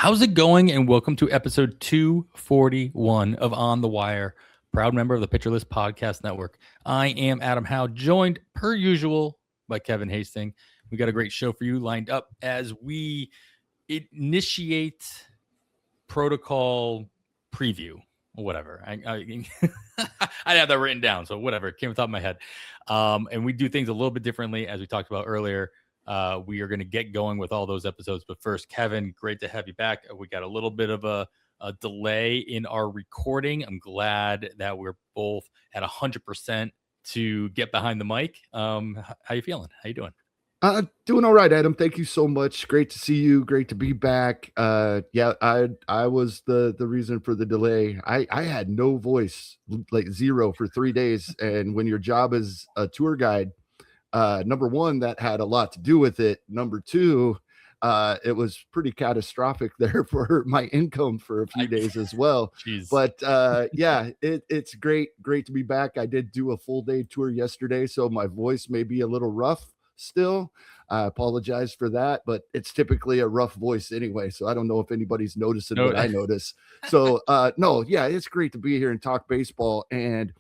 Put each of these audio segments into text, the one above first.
How's it going? And welcome to episode 241 of On the Wire, proud member of the Pitcher List Podcast Network. I am Adam Howe, joined per usual by Kevin Hasting. We got a great show for you lined up as we initiate protocol preview or whatever. I have that written down, so whatever. It came off the top of my head. And we do things a little bit differently, as we talked about earlier. We are going to get going with all those episodes. But first, Kevin, great to have you back. We got a little bit of a delay in our recording. I'm glad that we're both at 100% to get behind the mic. How you feeling? How you doing? Doing all right, Adam. Thank you so much. Great to see you. Great to be back. I was the reason for the delay. I had no voice, like zero for 3 days. And when your job is a tour guide, number one, that had a lot to do with it. Number two, it was pretty catastrophic there for my income for a few days as well. Jeez. But it's great to be back. I did do a full day tour yesterday, so my voice may be a little rough still. I apologize for that, but it's typically a rough voice anyway, so I don't know if anybody's noticing what I notice. So it's great to be here and talk baseball. And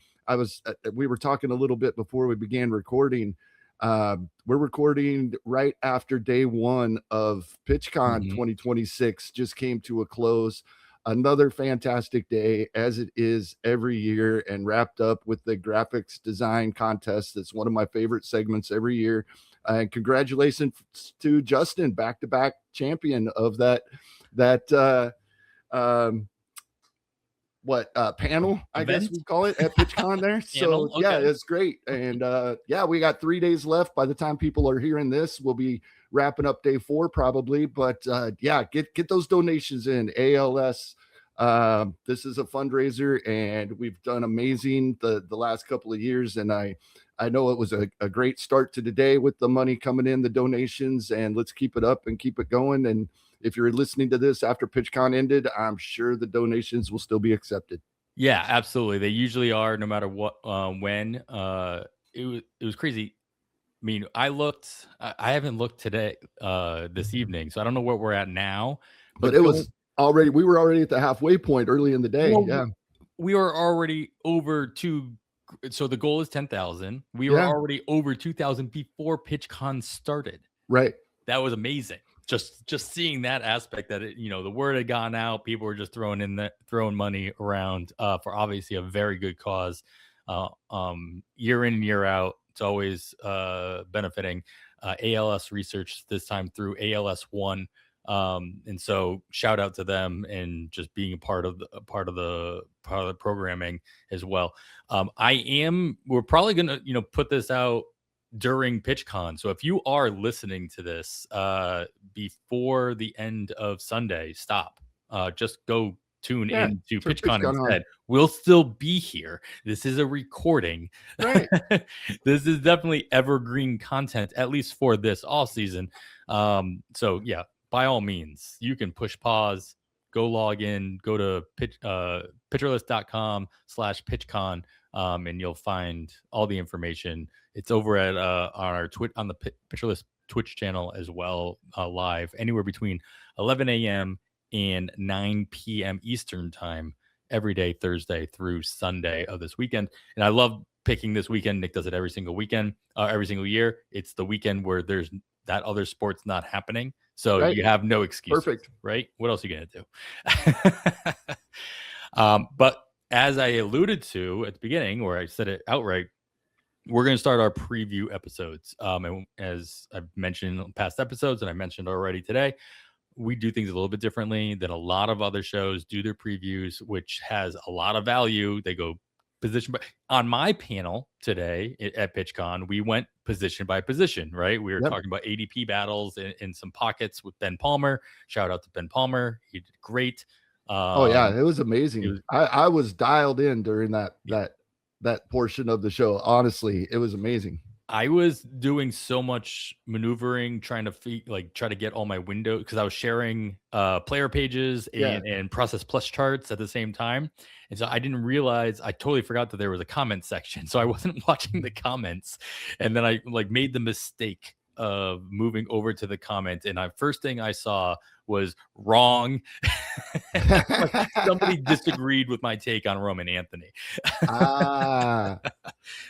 we were talking a little bit before we began recording. We're recording right after day one of PitchCon 2026 just came to a close. Another fantastic day, as it is every year, and wrapped up with the graphics design contest. That's one of my favorite segments every year. And congratulations to Justin, back-to-back champion of that panel, I guess we call it, at PitchCon there. So okay. Yeah, it's great. And we got 3 days left. By the time people are hearing this, we'll be wrapping up day 4 probably. But get those donations in. ALS. This is a fundraiser, and we've done amazing the last couple of years. And I know it was a great start to the day with the money coming in, the donations, and let's keep it up and keep it going. And if you're listening to this after PitchCon ended, I'm sure the donations will still be accepted. Yeah, absolutely. They usually are, no matter what, when. It was crazy. I mean, I haven't looked today, this evening, so I don't know where we're at now. But we were already at the halfway point early in the day. Well, yeah. We are already over so the goal is 10,000. We were already over 2,000 before PitchCon started. Right. That was amazing. Just seeing that aspect, that the word had gone out, people were just throwing money around for obviously a very good cause. Year in and year out, it's always benefiting ALS research, this time through ALS One. And so shout out to them and just being a part of the programming as well. We're probably gonna put this out during PitchCon. So if you are listening to this before the end of Sunday, stop. Just go tune in to PitchCon instead. We'll still be here. This is a recording. Right. This is definitely evergreen content, at least for this off season. So yeah, by all means, you can push pause, go log in, go to pitcherlist.com/PitchCon, and you'll find all the information. It's over at on the Pitcher List Twitch channel as well, live anywhere between 11 a.m. and 9 p.m. Eastern time every day, Thursday through Sunday of this weekend. And I love picking this weekend. Nick does it every single weekend, every single year. It's the weekend where there's that other sport's not happening. So you have no excuse. Perfect. Right? What else are you going to do? But as I alluded to at the beginning, where I said it outright, we're going to start our preview episodes. And as I've mentioned in past episodes, and I mentioned already today, we do things a little bit differently than a lot of other shows do their previews, which has a lot of value. They go position by. On my panel today at PitchCon, we went position by position, right? We were talking about ADP battles in some pockets with Ben Palmer. Shout out to Ben Palmer. He did great. It was amazing. I was dialed in during that portion of the show. Honestly, it was amazing. I was doing so much maneuvering, trying to try to get all my windows, because I was sharing player pages and Process Plus charts at the same time. And so I didn't realize, I totally forgot that there was a comment section. So I wasn't watching the comments. And then I made the mistake of moving over to the comment. And first thing I saw was wrong. Like somebody disagreed with my take on Roman Anthony.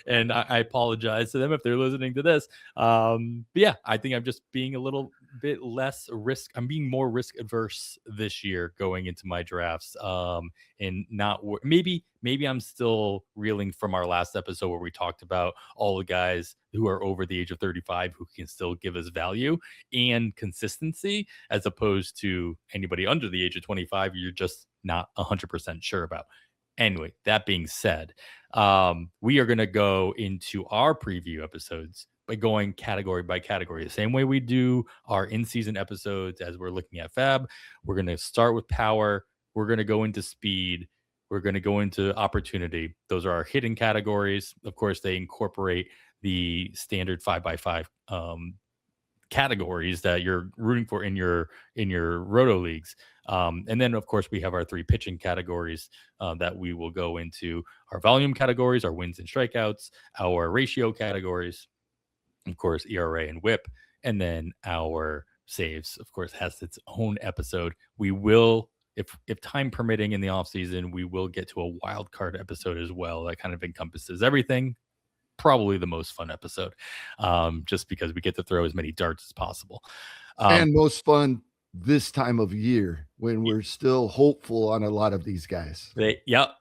And I apologize to them if they're listening to this. But yeah, I think I'm just being a little bit less risk. I'm being more risk adverse this year going into my drafts. And not maybe I'm still reeling from our last episode where we talked about all the guys who are over the age of 35 who can still give us value and consistency, as opposed to anybody under the age of 25 you're just not 100% sure about. Anyway, that being said, we are going to go into our preview episodes by going category by category, the same way we do our in-season episodes as we're looking at FAAB. We're going to start with power. We're going to go into speed. We're going to go into opportunity. Those are our hidden categories. Of course, they incorporate the standard 5x5 categories that you're rooting for in your roto leagues. And then, of course, we have our 3 pitching categories that we will go into: our volume categories, our wins and strikeouts, our ratio categories, of course, ERA and WHIP, and then our saves, of course, has its own episode. We will, if time permitting in the off season, we will get to a wild card episode as well. That kind of encompasses everything. Probably the most fun episode, just because we get to throw as many darts as possible. And most fun this time of year when we're still hopeful on a lot of these guys.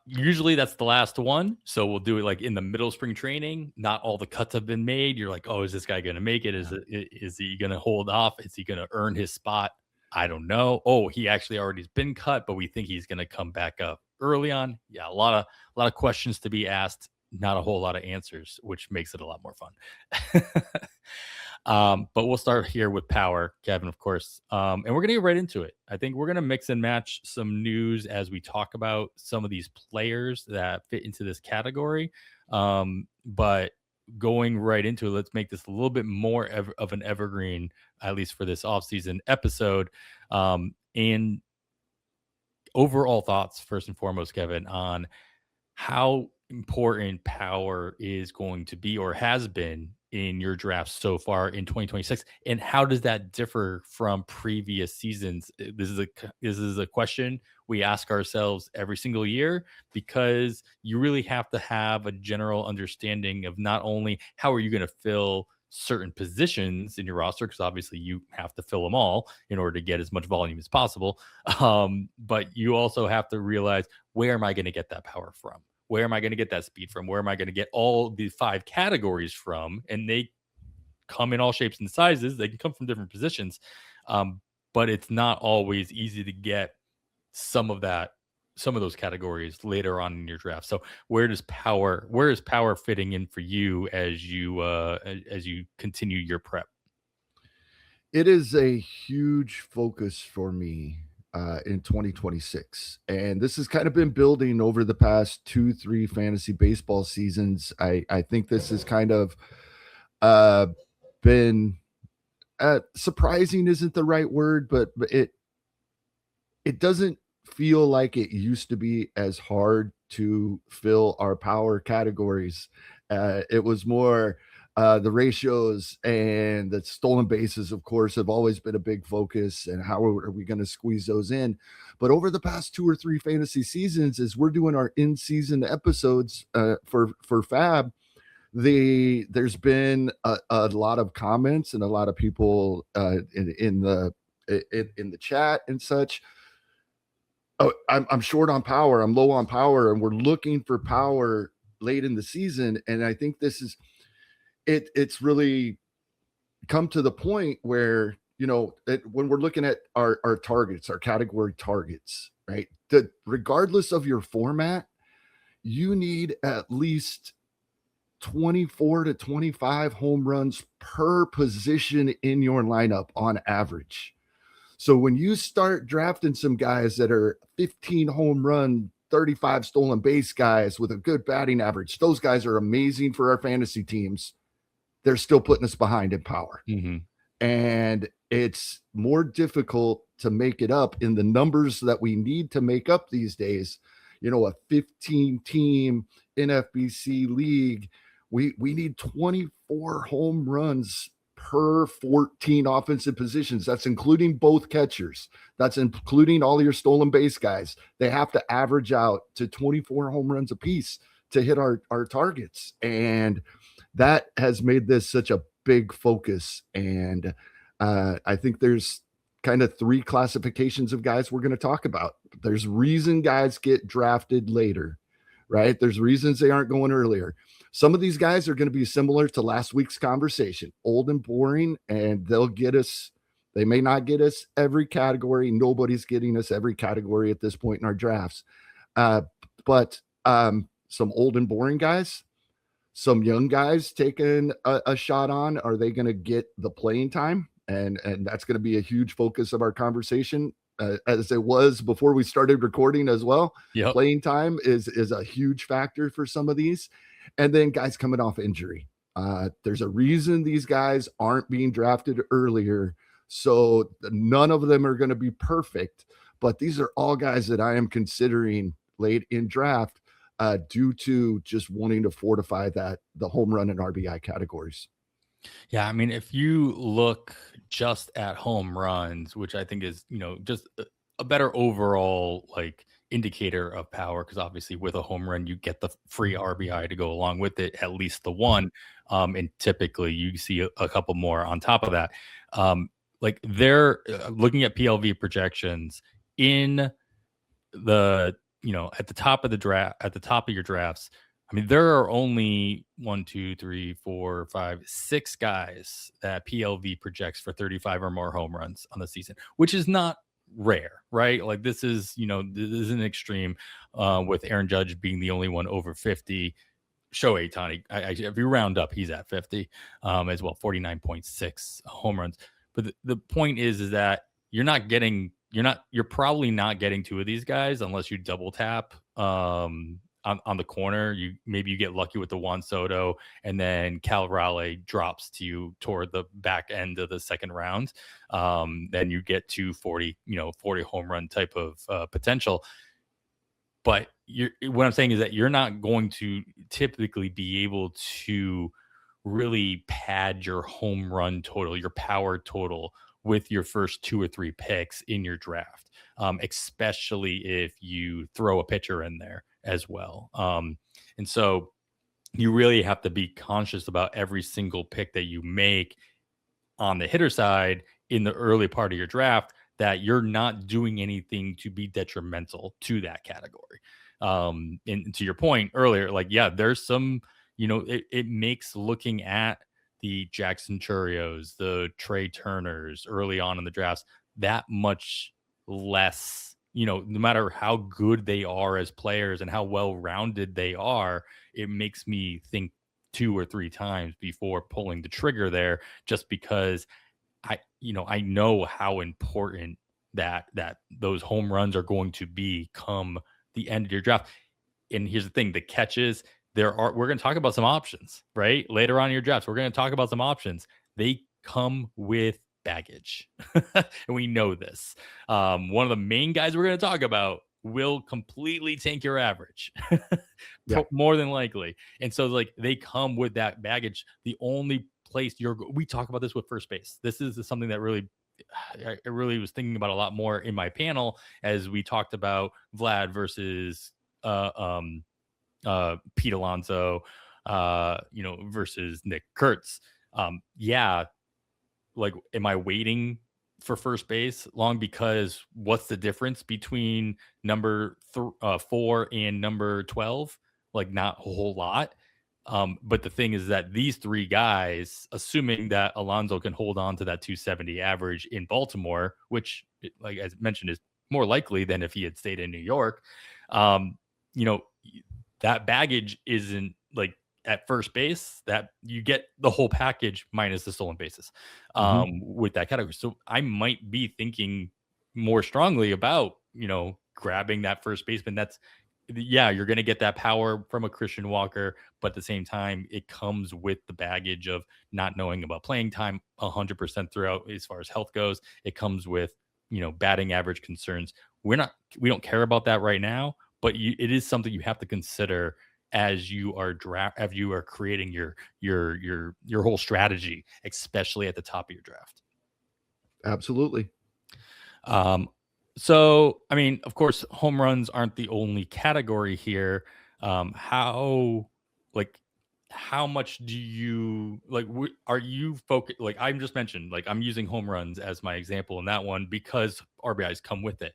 Usually that's the last one. So we'll do it like in the middle of spring training. Not all the cuts have been made. You're like, oh, is this guy going to make it? Is he going to hold off? Is he going to earn his spot? I don't know. Oh, he actually already has been cut, but we think he's going to come back up early on. Yeah, a lot of questions to be asked. Not a whole lot of answers, which makes it a lot more fun. But we'll start here with power, Kevin, of course. And we're going to get right into it. I think we're going to mix and match some news as we talk about some of these players that fit into this category. But going right into it, let's make this a little bit more of an evergreen, at least for this offseason episode. And overall thoughts, first and foremost, Kevin, on how important power is going to be or has been in your drafts so far in 2026, and how does that differ from previous seasons? This is a question we ask ourselves every single year, because you really have to have a general understanding of not only how are you going to fill certain positions in your roster, because obviously you have to fill them all in order to get as much volume as possible, but you also have to realize, where am I going to get that power from? Where am I going to get that speed from? Where am I going to get all the 5 categories from? And they come in all shapes and sizes. They can come from different positions, but it's not always easy to get some of those categories later on in your draft. So where is power fitting in for you as you continue your prep? It is a huge focus for me in 2026. And this has kind of been building over the past 2-3 fantasy baseball seasons. I think this has kind of been surprising isn't the right word, but it doesn't feel like it used to be as hard to fill our power categories. It was more the ratios and the stolen bases, of course, have always been a big focus, and how are we going to squeeze those in? But over the past 2 or 3 fantasy seasons, as we're doing our in-season episodes for FAAB, there's been a lot of comments and a lot of people in the chat and such. Oh, I'm short on power. I'm low on power, and we're looking for power late in the season. And I think this is it's really come to the point where, when we're looking at our targets, our category targets, right? That regardless of your format, you need at least 24 to 25 home runs per position in your lineup on average. So when you start drafting some guys that are 15 home run, 35 stolen base guys with a good batting average, those guys are amazing for our fantasy teams. They're still putting us behind in power. Mm-hmm. And it's more difficult to make it up in the numbers that we need to make up these days. A 15-team NFBC league, we need 24 home runs per 14 offensive positions. That's including both catchers. That's including all your stolen base guys. They have to average out to 24 home runs apiece to hit our targets. And that has made this such a big focus. And I think there's kind of three classifications of guys we're going to talk about. There's reason guys get drafted later, right? There's reasons they aren't going earlier. Some of these guys are going to be similar to last week's conversation, old and boring, and they'll get us. They may not get us every category. Nobody's getting us every category at this point in our drafts. But some old and boring guys, some young guys taking a shot on, are they going to get the playing time? And that's going to be a huge focus of our conversation, as it was before we started recording as well. Yep. Playing time is a huge factor for some of these. And then guys coming off injury. There's a reason these guys aren't being drafted earlier. So none of them are going to be perfect, but these are all guys that I am considering late in draft due to just wanting to fortify the home run and RBI categories. Yeah, I mean, if you look just at home runs, which I think is, just a better overall like indicator of power, because obviously with a home run you get the free RBI to go along with it, at least the one, and typically you see a couple more on top of that. Like they're looking at PLV projections in the at the top of the draft, at the top of your drafts. I mean, there are only 1, 2, 3, 4, 5, 6 guys that PLV projects for 35 or more home runs on the season, which is not rare, right? Like this is an extreme, with Aaron Judge being the only one over 50. Shohei Ohtani, if you round up, he's at 50 as well, 49.6 home runs. But the point is that you're probably not getting two of these guys unless you double tap on the corner. Maybe you get lucky with the Juan Soto, and then Cal Raleigh drops to you toward the back end of the second round. Then you get to 40 home run type of potential. But what I'm saying is that you're not going to typically be able to really pad your home run total, your power total, with your first 2 or 3 picks in your draft, especially if you throw a pitcher in there as well. And so you really have to be conscious about every single pick that you make on the hitter side in the early part of your draft, that you're not doing anything to be detrimental to that category. And to your point earlier, like, yeah, there's some, it makes looking at the Jackson Churios, the Trey Turners early on in the drafts that much less, no matter how good they are as players and how well-rounded they are, it makes me think 2 or 3 times before pulling the trigger there, just because I know how important that those home runs are going to be come the end of your draft. And here's the thing, the catches, we're going to talk about some options, right? Later on in your drafts, we're going to talk about some options. They come with baggage. And we know this. One of the main guys we're going to talk about will completely tank your average. Yeah. More than likely. And so like they come with that baggage. The only place we talk about this with first base. This is something that I really was thinking about a lot more in my panel as we talked about Vlad versus Pete Alonso, versus Nick Kurtz. Like, am I waiting for first base long? Because what's the difference between number 4 and number 12? Like, not a whole lot. But the thing is that these 3 guys, assuming that Alonso can hold on to that 270 average in Baltimore, which, like as mentioned, is more likely than if he had stayed in New York, that baggage isn't like at first base, that you get the whole package minus the stolen bases with that category. So I might be thinking more strongly about, grabbing that first baseman. You're going to get that power from a Christian Walker, but at the same time, it comes with the baggage of not knowing about playing time 100% throughout as far as health goes. It comes with, batting average concerns. We don't care about that right now, but it is something you have to consider as you are creating your whole strategy, especially at the top of your draft. Absolutely. So I mean, of course, home runs aren't the only category here. How much do you are you focused? Like I just mentioned, like I'm using home runs as my example in that one because RBIs come with it.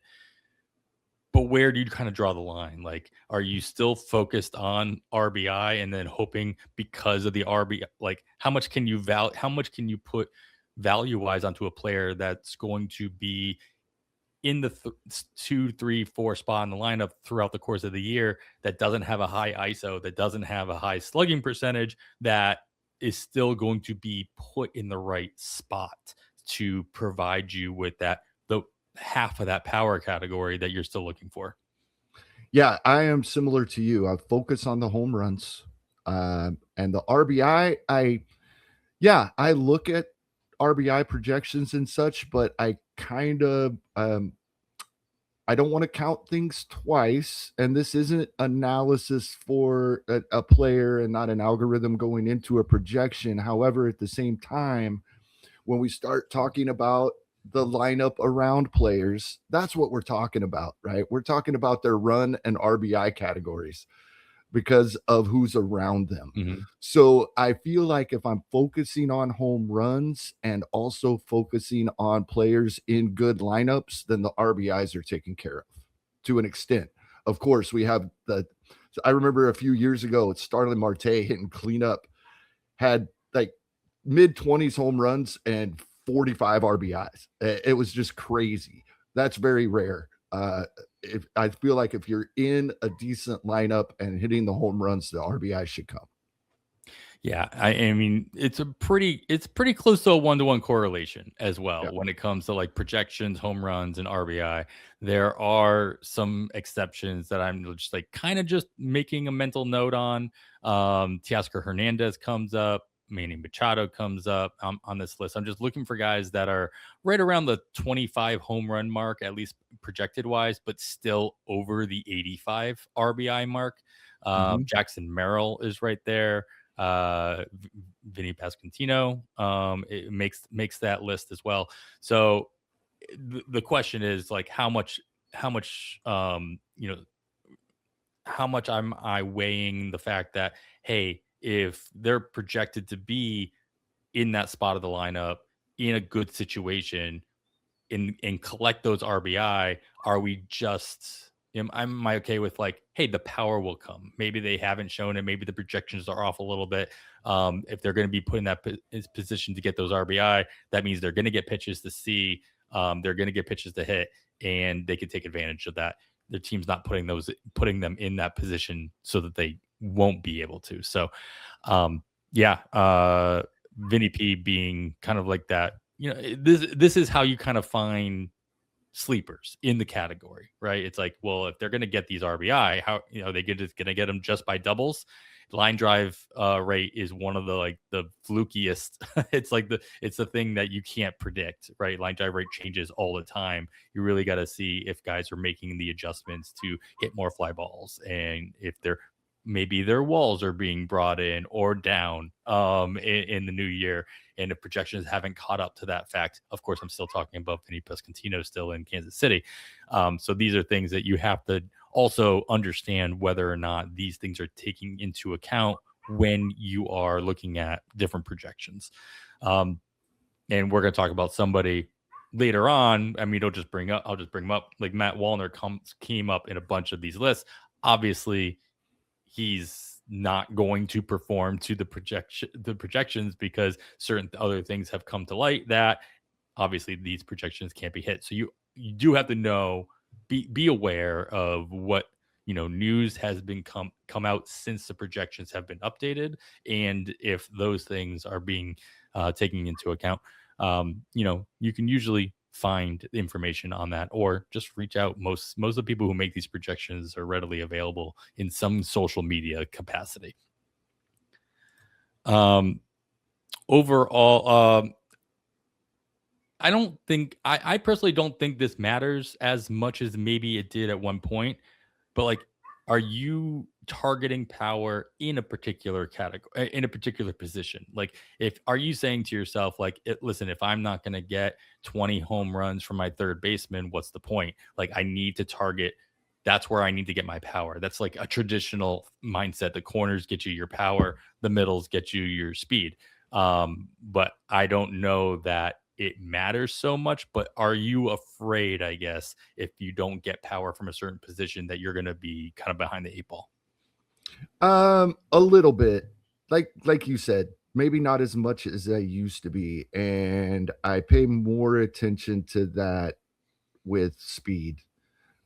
But where do you kind of draw the line? Like, are you still focused on RBI and then hoping because of the RBI, like how much can you put value wise onto a player that's going to be in the 2, 3, 4 spot in the lineup throughout the course of the year that doesn't have a high ISO, that doesn't have a high slugging percentage, that is still going to be put in the right spot to provide you with the half of that power category that you're still looking for? Yeah, I am similar to you. I focus on the home runs, and the RBI. I look at RBI projections and such, but I kind of I don't want to count things twice. And this isn't analysis for a player and not an algorithm going into a projection. However, at the same time, when we start talking about the lineup around players, that's what we're talking about, right? We're talking about their run and RBI categories because of who's around them. Mm-hmm. So I feel like if I'm focusing on home runs and also focusing on players in good lineups, then the RBIs are taken care of to an extent. Of course, we have I remember a few years ago, Starling Marte hitting cleanup, had like mid-20s home runs and 45 RBIs. It was just crazy. That's very rare. I feel like if you're in a decent lineup and hitting the home runs, the RBI should come. Yeah, I mean it's pretty close to a 1-to-1 correlation as well. Yeah. When it comes to like projections, home runs, and RBI. There are some exceptions that I'm just like kind of just making a mental note on. Teoscar Hernandez comes up, Manny Machado comes up on this list. I'm just looking for guys that are right around the 25 home run mark, at least projected wise, but still over the 85 RBI mark. Jackson Merrill is right there. Vinny Pasquantino it makes that list as well. So the question is like how much how much am I weighing the fact that, hey, if they're projected to be in that spot of the lineup in a good situation and collect those RBI, are we just am I okay with like, hey, the power will come? Maybe they haven't shown it. Maybe the projections are off a little bit. If they're going to be put in that position to get those RBI, that means they're going to get pitches to see. They're going to get pitches to hit, and they can take advantage of that. Their team's not putting them in that position so that they won't be able to. So, Vinny P being kind of like that. This is how you kind of find sleepers in the category, right? It's like, well, if they're going to get these RBI, how they going to get them just by doubles? Line drive rate is one of the flukiest. It's the thing that you can't predict, right? Line drive rate changes all the time. You really got to see if guys are making the adjustments to hit more fly balls, and if maybe their walls are being brought in or down in the new year, and if projections haven't caught up to that fact. Of course, I'm still talking about Vinny Pasquantino still in Kansas City. So these are things that you have to also understand whether or not these things are taking into account when you are looking at different projections. And we're going to talk about somebody later on. I mean, I'll just bring them up. Like Matt Wallner came up in a bunch of these lists. Obviously, he's not going to perform to the projections because certain other things have come to light that obviously these projections can't be hit. So you do have to be aware of what news has been come out since the projections have been updated, and if those things are being taken into account. You can usually find information on that, or just reach out. Most of the people who make these projections are readily available in some social media capacity. Overall, I personally don't think this matters as much as maybe it did at one point, but like, are you targeting power in a particular category, in a particular position? Like, are you saying to yourself, like, listen, if I'm not going to get 20 home runs from my third baseman, what's the point? Like, I need to target. That's where I need to get my power. That's like a traditional mindset. The corners get you your power, the middles get you your speed. But I don't know that it matters so much. But are you afraid, I guess, if you don't get power from a certain position, that you're going to be kind of behind the eight ball? A little bit, like you said, maybe not as much as I used to be, and I pay more attention to that with speed,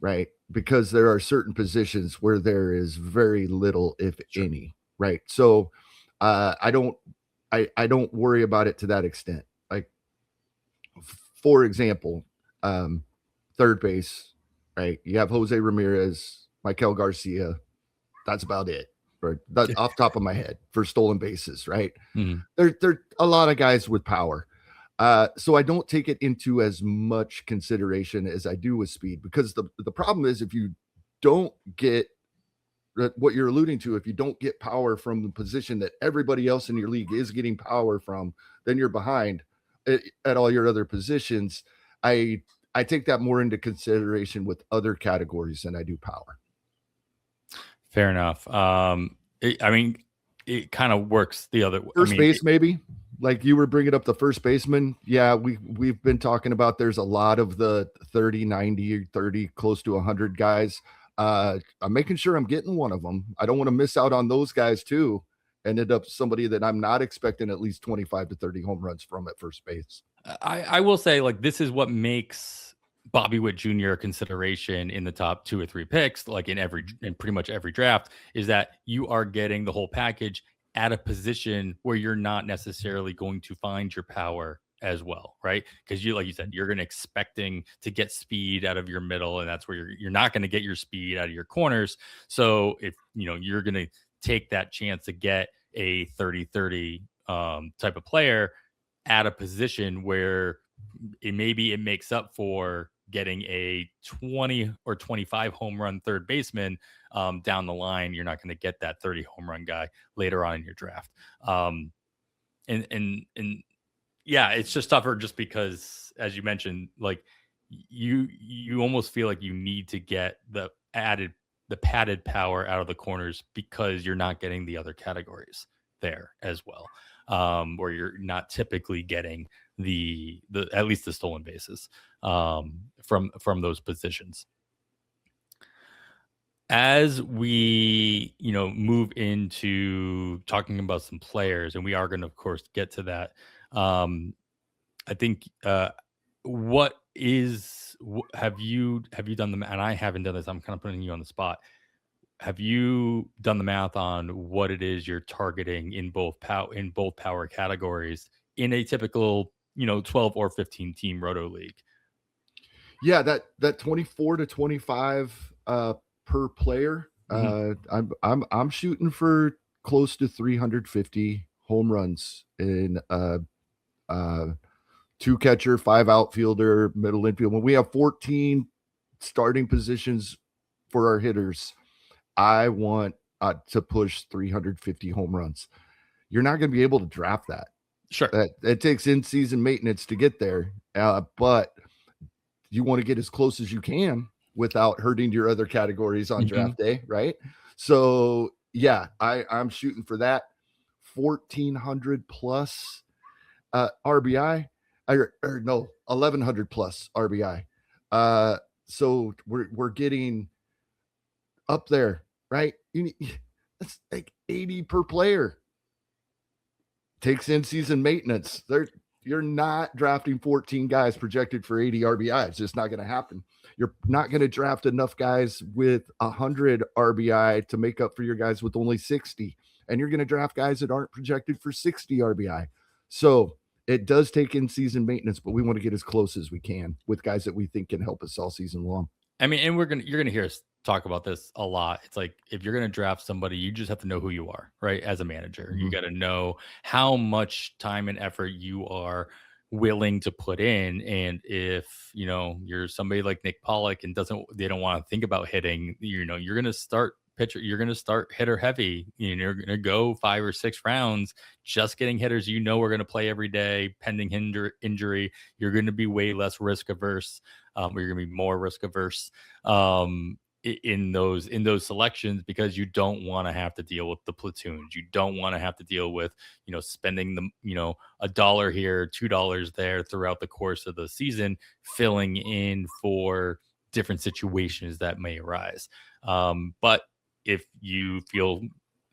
right? Because there are certain positions where there is very little, if any, right? So I don't worry about it to that extent. Like, for example, third base, right? You have Jose Ramirez, Michael Garcia. That's about it. Right? That's off top of my head for stolen bases, right? Mm-hmm. There are a lot of guys with power. So I don't take it into as much consideration as I do with speed, because the problem is, if you don't get what you're alluding to, if you don't get power from the position that everybody else in your league is getting power from, then you're behind at all your other positions. I take that more into consideration with other categories than I do power. Fair enough. It kind of works the other way. First base, maybe. Like you were bringing up the first baseman. Yeah, we've been talking about there's a lot of the 30, 90, 30, close to 100 guys. I'm making sure I'm getting one of them. I don't want to miss out on those guys too, and end up somebody that I'm not expecting at least 25 to 30 home runs from at first base. I will say, like, this is what makes Bobby Witt Jr. consideration in the top 2 or 3 picks, like in pretty much every draft, is that you are getting the whole package at a position where you're not necessarily going to find your power as well, right? Because like you said, you're going to expecting to get speed out of your middle, and that's where you're not going to get your speed out of your corners. So if you're going to take that chance to get a 30-30 type of player at a position where it makes up for getting a 20 or 25 home run third baseman down the line. You're not going to get that 30 home run guy later on in your draft. And yeah, it's just tougher just because, as you mentioned, like you almost feel like you need to get the padded power out of the corners because you're not getting the other categories there as well. Where you're not typically getting the at least the stolen bases from those positions. As we move into talking about some players, and we are going to of course get to that. I think have you done them? And I haven't done this. I'm kind of putting you on the spot. Have you done the math on what it is you're targeting in both power categories in a typical 12 or 15 team roto league? Yeah, that 24 to 25 per player. I'm shooting for close to 350 home runs in 2 catcher, 5 outfielder, middle infield. When we have 14 starting positions for our hitters, I want to push 350 home runs. You're not going to be able to draft that. Sure. It takes in-season maintenance to get there, but you want to get as close as you can without hurting your other categories on draft day, right? So, yeah, I'm shooting for that 1,400 plus RBI, or no, 1,100 plus RBI. So we're getting up there, right? That's like 80 per player. Takes in-season maintenance. You're not drafting 14 guys projected for 80 RBI. It's just not going to happen. You're not going to draft enough guys with 100 RBI to make up for your guys with only 60. And you're going to draft guys that aren't projected for 60 RBI. So it does take in-season maintenance, but we want to get as close as we can with guys that we think can help us all season long. I mean, and you're going to hear us talk about this a lot. It's like, if you're going to draft somebody, you just have to know who you are, right? As a manager, you got to know how much time and effort you are willing to put in. And if, you're somebody like Nick Pollock and they don't want to think about hitting, you're going to start pitcher, you're going to start hitter heavy. You're going to go 5 or 6 rounds just getting hitters are going to play every day pending injury. You're going to be way less risk averse, or you're going to be more risk averse in those selections, because you don't want to have to deal with the platoons. You don't want to have to deal with spending the $1 here, $2 there throughout the course of the season, filling in for different situations that may arise. But if you feel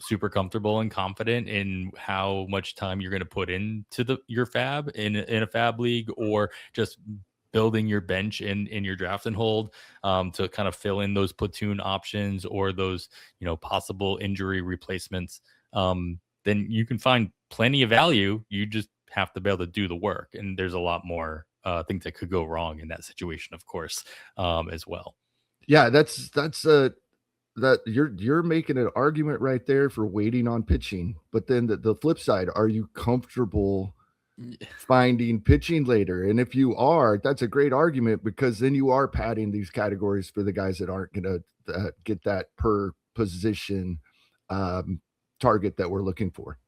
super comfortable and confident in how much time you're going to put into your FAAB in a FAAB league, or just building your bench in your draft and hold to kind of fill in those platoon options or those possible injury replacements, then you can find plenty of value. You just have to be able to do the work, and there's a lot more things that could go wrong in that situation, of course, as well. Yeah, that's that you're making an argument right there for waiting on pitching. But then the flip side, are you comfortable finding pitching later? And if you are, that's a great argument, because then you are padding these categories for the guys that aren't going to get that per position target that we're looking for.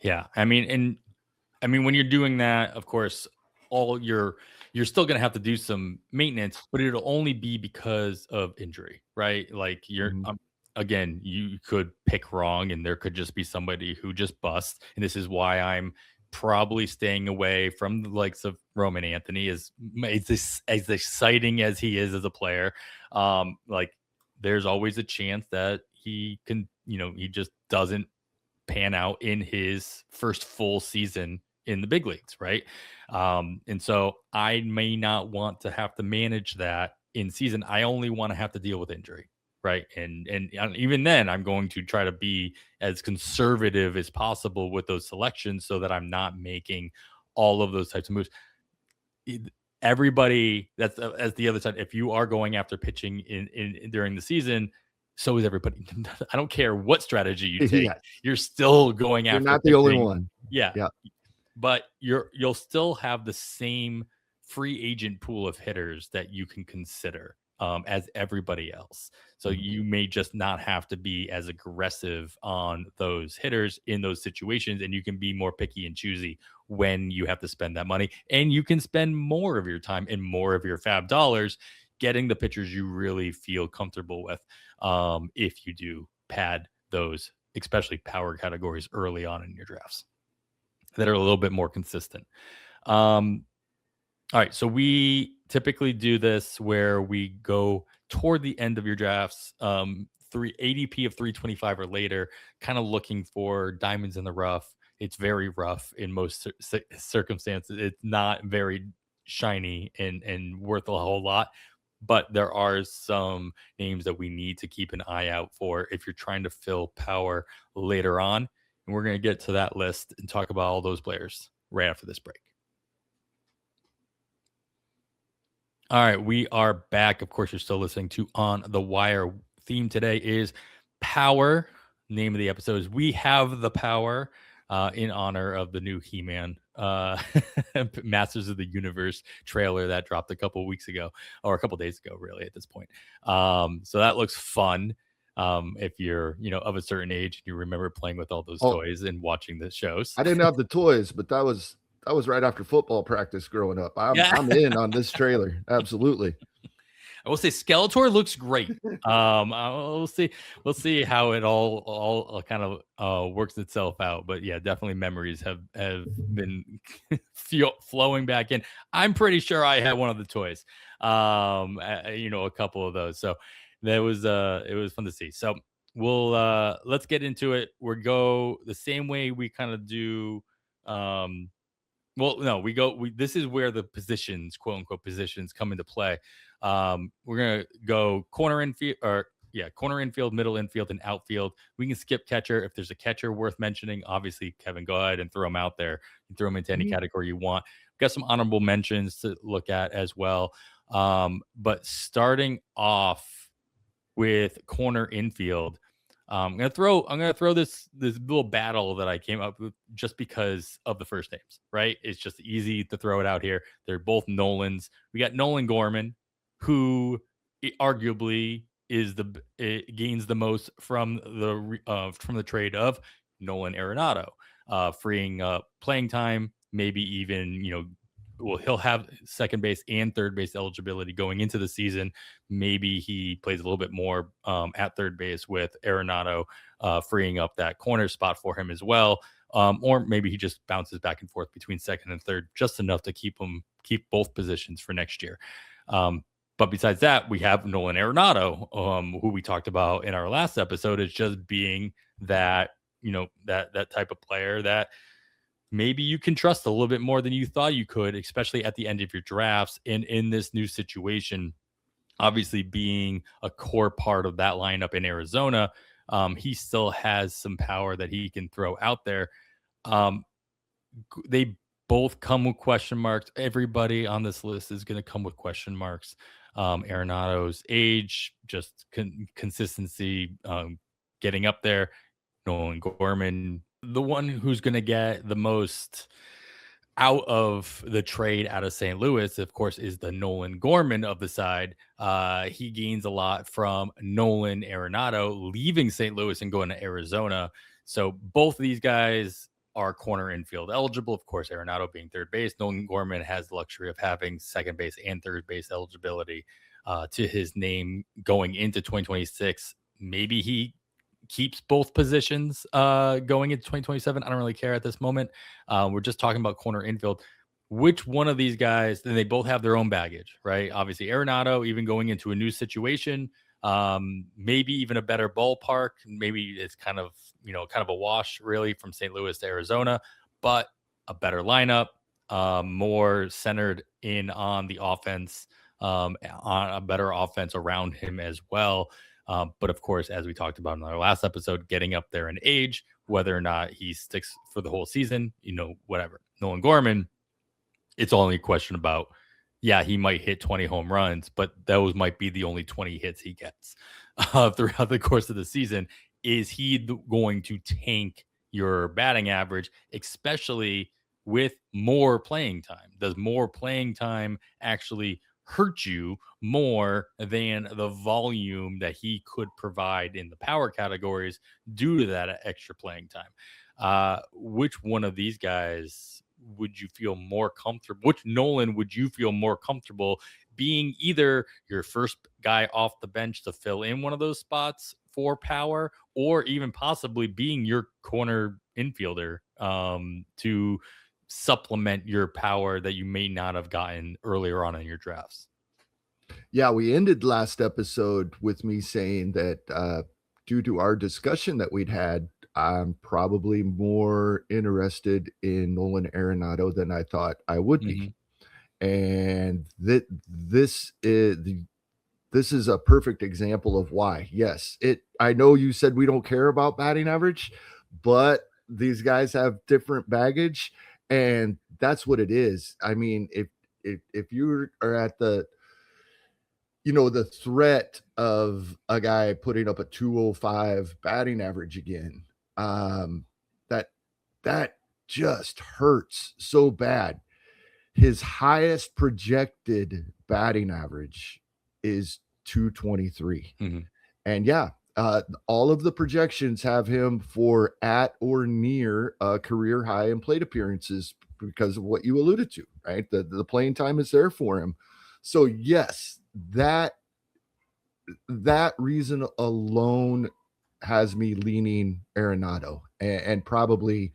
Yeah, I mean, when you're doing that, of course, you're still going to have to do some maintenance, but it'll only be because of injury, right? Like again, you could pick wrong, and there could just be somebody who just busts. And this is why I'm probably staying away from the likes of Roman Anthony, as exciting as he is as a player. Like, there's always a chance that he can, he just doesn't pan out in his first full season in the big leagues, right? And so I may not want to have to manage that in season. I only want to have to deal with injury, right? And even then, I'm going to try to be as conservative as possible with those selections, so that I'm not making all of those types of moves. Everybody, that's as the other side. If you are going after pitching in during the season, so is everybody. I don't care what strategy you take. Yeah. You're still going after. You're not pitching. The only one. Yeah. But you'll still have the same free agent pool of hitters that you can consider as everybody else. So you may just not have to be as aggressive on those hitters in those situations, and you can be more picky and choosy when you have to spend that money. And you can spend more of your time and more of your FAAB dollars getting the pitchers you really feel comfortable with, if you do pad those, especially power categories early on in your drafts that are a little bit more consistent. All right, so we typically do this where we go toward the end of your drafts, ADP of 325 or later, kind of looking for diamonds in the rough. It's very rough in most circumstances. It's not very shiny and worth a whole lot, but there are some names that we need to keep an eye out for if you're trying to fill power later on. And we're going to get to that list and talk about all those players right after this break. All right, we are back. Of course, you're still listening to On the Wire. Theme today is power. Name of the episode is We Have the Power, in honor of the new He-Man Masters of the Universe trailer that dropped a couple weeks ago, or a couple days ago, really, at this point. So that looks fun. If you're, of a certain age, and you remember playing with all those toys and watching the shows. I didn't have the toys, but that was right after football practice growing up. I'm in on this trailer. Absolutely. I will say Skeletor looks great. We'll see how it all kind of works itself out. But yeah, definitely memories have been flowing back in. I'm pretty sure I had one of the toys. A couple of those. So that was it was fun to see. So we'll let's get into it. We'll go the same way we kind of do. This is where the positions, quote unquote, positions come into play. We're going to go corner infield, middle infield, and outfield. We can skip catcher. If there's a catcher worth mentioning, obviously, Kevin, go ahead and throw him out there. You throw him into any category you want. We've got some honorable mentions to look at as well. But starting off with corner infield, I'm gonna throw this little battle that I came up with just because of the first names, right? It's just easy to throw it out here. They're both Nolans. We got Nolan Gorman, who arguably it gains the most from the trade of Nolan Arenado, freeing up playing time, maybe even he'll have second base and third base eligibility going into the season. Maybe he plays a little bit more at third base with Arenado, freeing up that corner spot for him as well. Or maybe he just bounces back and forth between second and third, just enough to keep both positions for next year. But besides that, we have Nolan Arenado, who we talked about in our last episode, as just being that that type of player that maybe you can trust a little bit more than you thought you could, especially at the end of your drafts. And in this new situation, obviously being a core part of that lineup in Arizona, he still has some power that he can throw out there. They both come with question marks. Everybody on this list is going to come with question marks. Arenado's age, just consistency, getting up there. Nolan Gorman, the one who's going to get the most out of the trade out of St. Louis, of course, is the Nolan Gorman of the side. He gains a lot from Nolan Arenado leaving St. Louis and going to Arizona. So both of these guys are corner infield eligible. Of course, Arenado being third base. Nolan Gorman has the luxury of having second base and third base eligibility to his name going into 2026. Maybe he keeps both positions going into 2027. I don't really care at this moment. We're just talking about corner infield. Which one of these guys, then they both have their own baggage, right? Obviously, Arenado, even going into a new situation, maybe even a better ballpark. Maybe it's kind of a wash really from St. Louis to Arizona, but a better lineup, more centered in on the offense, on a better offense around him as well. But of course, as we talked about in our last episode, getting up there in age, whether or not he sticks for the whole season, whatever. Nolan Gorman, it's only a question about, he might hit 20 home runs, but those might be the only 20 hits he gets throughout the course of the season. Is he going to tank your batting average, especially with more playing time? Does more playing time actually hurt you more than the volume that he could provide in the power categories due to that extra playing time? Which one of these guys would you feel more comfortable? Which Nolan would you feel more comfortable being either your first guy off the bench to fill in one of those spots for power, or even possibly being your corner infielder to supplement your power that you may not have gotten earlier on in your drafts? Yeah, we ended last episode with me saying that due to our discussion that we'd had, I'm probably more interested in Nolan Arenado than I thought I would be. And this is a perfect example of why. Yes, I know you said we don't care about batting average, but these guys have different baggage, and that's what it is. I mean, if you are at the threat of a guy putting up a 205 batting average again, that just hurts so bad. His highest projected batting average is 223. And all of the projections have him for at or near a career high in plate appearances because of what you alluded to, right? The playing time is there for him. So yes, that reason alone has me leaning Arenado, and probably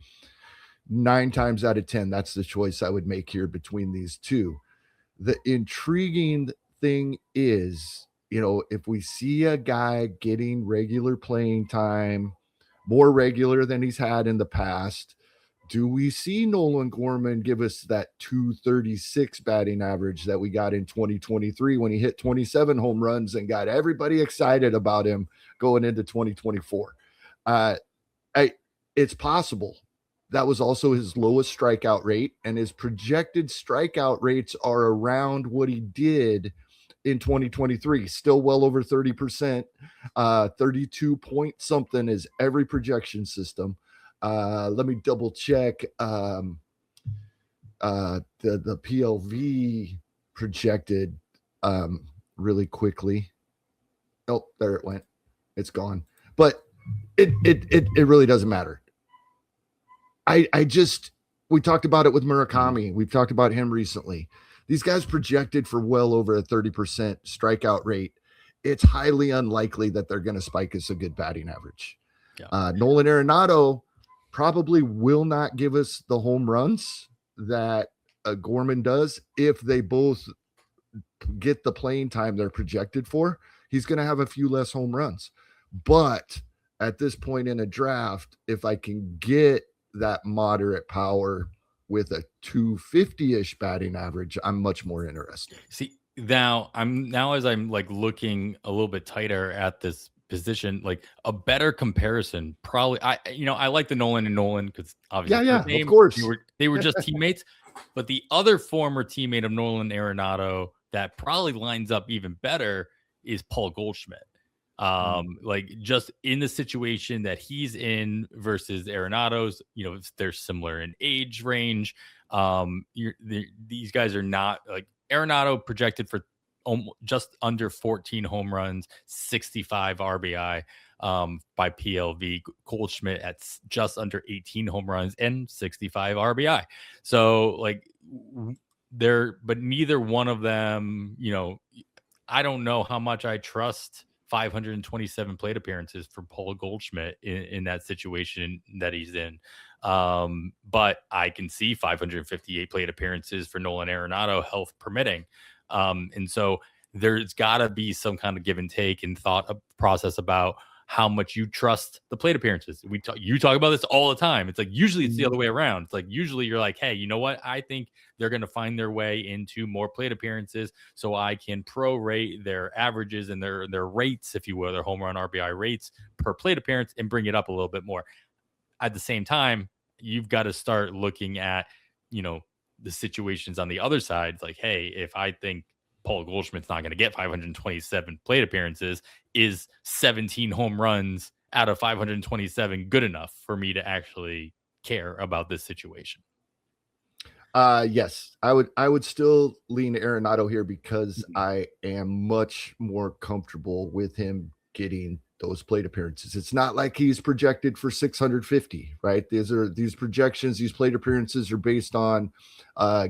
9 times out of 10, that's the choice I would make here between these two. The intriguing thing is, if we see a guy getting regular playing time, more regular than he's had in the past, do we see Nolan Gorman give us that 236 batting average that we got in 2023 when he hit 27 home runs and got everybody excited about him going into 2024? It's possible. That was also his lowest strikeout rate, and his projected strikeout rates are around what he did in 2023, still well over 30%, 32 point something is every projection system. Let me double check the PLV projected really quickly. Oh, there it went. It's gone. But it really doesn't matter. We talked about it with Murakami. We've talked about him recently. These guys projected for well over a 30% strikeout rate. It's highly unlikely that they're going to spike us a good batting average. Yeah. Nolan Arenado probably will not give us the home runs that Gorman does. If they both get the playing time they're projected for, he's going to have a few less home runs. But at this point in a draft, if I can get that moderate power with a 250-ish batting average, I'm much more interested. See, now as I'm like looking a little bit tighter at this position, like a better comparison, probably I like the Nolan and Nolan because obviously of course they were just teammates, but the other former teammate of Nolan Arenado that probably lines up even better is Paul Goldschmidt. Like just in the situation that he's in versus Arenado's, they're similar in age range. These guys are not like Arenado projected for just under 14 home runs, 65 RBI by PLV. Goldschmidt at just under 18 home runs and 65 RBI. So like but neither one of them, I don't know how much I trust 527 plate appearances for Paul Goldschmidt in that situation that he's in. But I can see 558 plate appearances for Nolan Arenado, health permitting. And so there's got to be some kind of give and take and thought process about how much you trust the plate appearances. You talk about this all the time. It's like usually it's the other way around. It's like usually you're like, hey, you know what? I think they're going to find their way into more plate appearances so I can prorate their averages and their rates, if you will, their home run RBI rates per plate appearance and bring it up a little bit more. At the same time, you've got to start looking at, the situations on the other side. It's like, hey, if I think Paul Goldschmidt's not going to get 527 plate appearances, is 17 home runs out of 527 good enough for me to actually care about this situation? Yes, I would still lean Arenado here because I am much more comfortable with him getting those plate appearances. It's not like he's projected for 650, right? These projections, these plate appearances are based on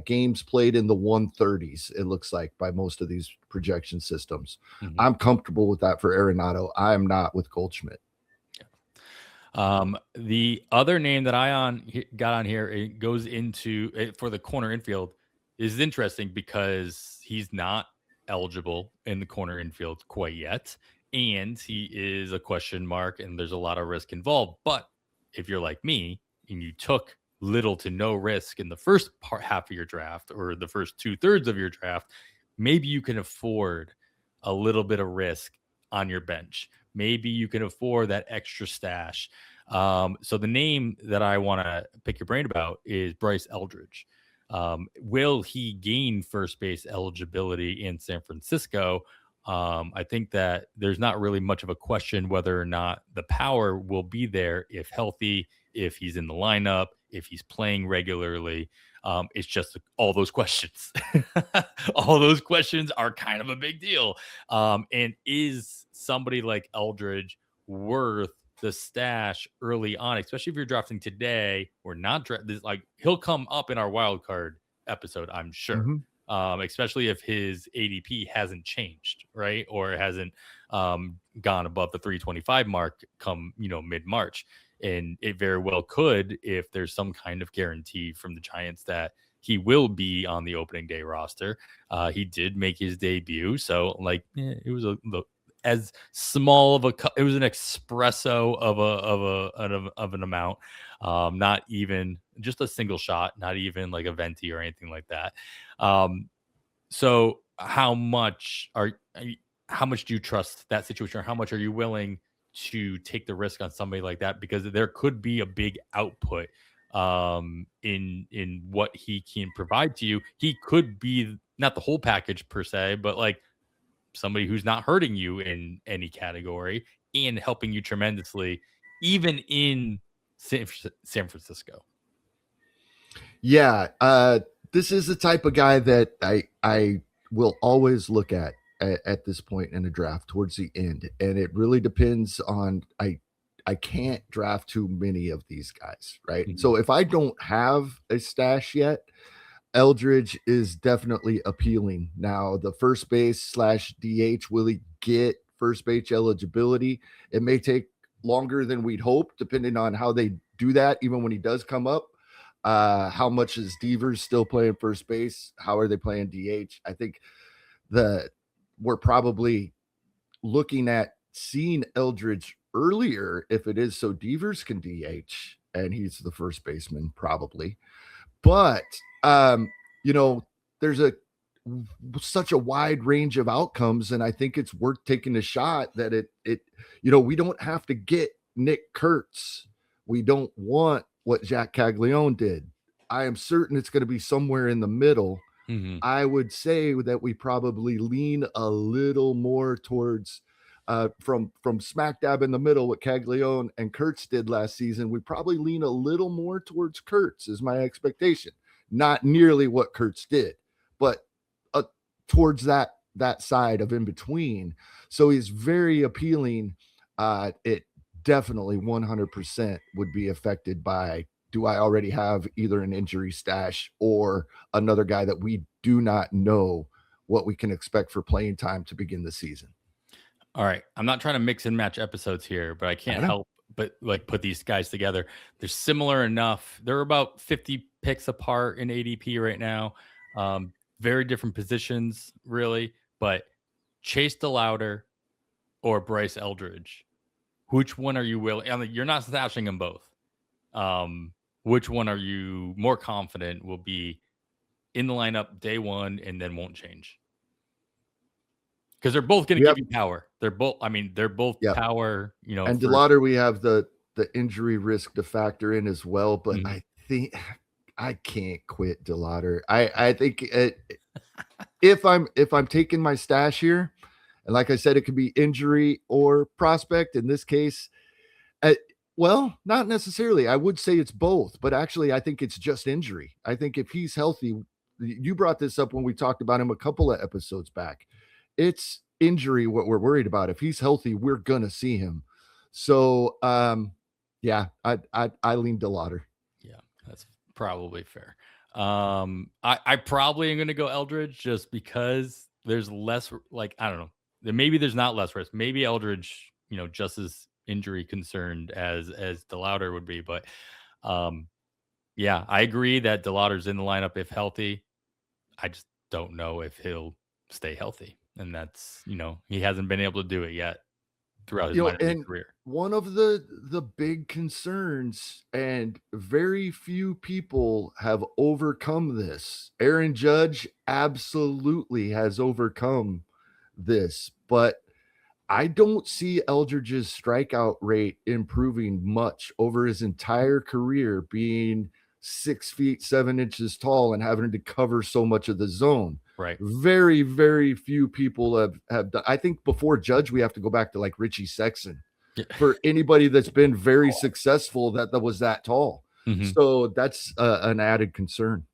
games played in the 130s, it looks like, by most of these projection systems. I'm comfortable with that for Arenado. I am not with Goldschmidt. The other name that I got on here, it goes into for the corner infield, is interesting because he's not eligible in the corner infield quite yet. And he is a question mark and there's a lot of risk involved. But if you're like me and you took little to no risk in the first half of your draft or the first 2/3 of your draft, maybe you can afford a little bit of risk on your bench. Maybe you can afford that extra stash. So the name that I want to pick your brain about is Bryce Eldridge. Will he gain first base eligibility in San Francisco? I think that there's not really much of a question whether or not the power will be there if healthy, if he's in the lineup, if he's playing regularly. It's just all those questions. All those questions are kind of a big deal. And is somebody like Eldridge worth the stash early on, especially if you're drafting today or not? Like he'll come up in our wild card episode, I'm sure. Especially if his ADP hasn't changed, right? Or hasn't gone above the 325 mark come, mid-March. And it very well could if there's some kind of guarantee from the Giants that he will be on the opening day roster. He did make his debut. So it was as small of it was an espresso of an amount. Not even just a single shot, not even like a venti or anything like that. So how much do you trust that situation, or how much are you willing to take the risk on somebody like that? Because there could be a big output in what he can provide to you. He could be not the whole package per se, but like somebody who's not hurting you in any category and helping you tremendously, even in San Francisco. Yeah. This is the type of guy that I will always look at at this point in the draft towards the end. And it really depends on, I can't draft too many of these guys, right? Mhm. So if I don't have a stash yet, Eldridge is definitely appealing. Now, the first base / DH, will he get first base eligibility? It may take longer than we'd hope, depending on how they do that, even when he does come up. How much is Devers still playing first base? How are they playing DH? I think we're probably looking at seeing Eldridge earlier if it is so Devers can DH and he's the first baseman, probably. But there's such a wide range of outcomes, and I think it's worth taking a shot that we don't have to get Nick Kurtz. We don't want what Jack Caglione did. I am certain it's going to be somewhere in the middle. Mm-hmm. I would say that we probably lean a little more towards from smack dab in the middle, what Caglione and Kurtz did last season. We probably lean a little more towards Kurtz is my expectation. Not nearly what Kurtz did, but towards that side of in between. So he's very appealing. It definitely 100% would be affected by, do I already have either an injury stash or another guy that we do not know what we can expect for playing time to begin the season? All right. I'm not trying to mix and match episodes here, but I can't help but put these guys together. They're similar enough. They're about 50 picks apart in ADP right now. Very different positions, really. But Chase DeLauder or Bryce Eldridge, which one are you willing? I mean, you're not stashing them both. Which one are you more confident will be in the lineup day one and then won't change? Because they're both going to give you power. They're both power, And DeLauder, we have the injury risk to factor in as well. But Mm-hmm. I think I can't quit DeLauder. I think if I'm taking my stash here, and like I said, it could be injury or prospect. In this case, well, not necessarily. I would say it's both, but actually, I think it's just injury. I think if he's healthy, you brought this up when we talked about him a couple of episodes back. It's injury what we're worried about. If he's healthy, we're gonna see him. So, yeah, I lean DeLauder. Yeah, that's probably fair. I probably am going to go Eldridge just because there's less, I don't know. Maybe there's not less risk. Maybe Eldridge, just as injury concerned as DeLauder would be. But yeah, I agree that DeLauder's in the lineup if healthy. I just don't know if he'll stay healthy. And that's, he hasn't been able to do it yet throughout his minor league career. One of the big concerns, and very few people have overcome this. Aaron Judge absolutely has overcome this, but I don't see Eldridge's strikeout rate improving much over his entire career, being 6 feet 7 inches tall and having to cover so much of the zone. Right. Very, very few people have done. I think before Judge, we have to go back to like Richie Sexson. Yeah. For anybody that's been very successful that was that tall. Mm-hmm. So that's an added concern.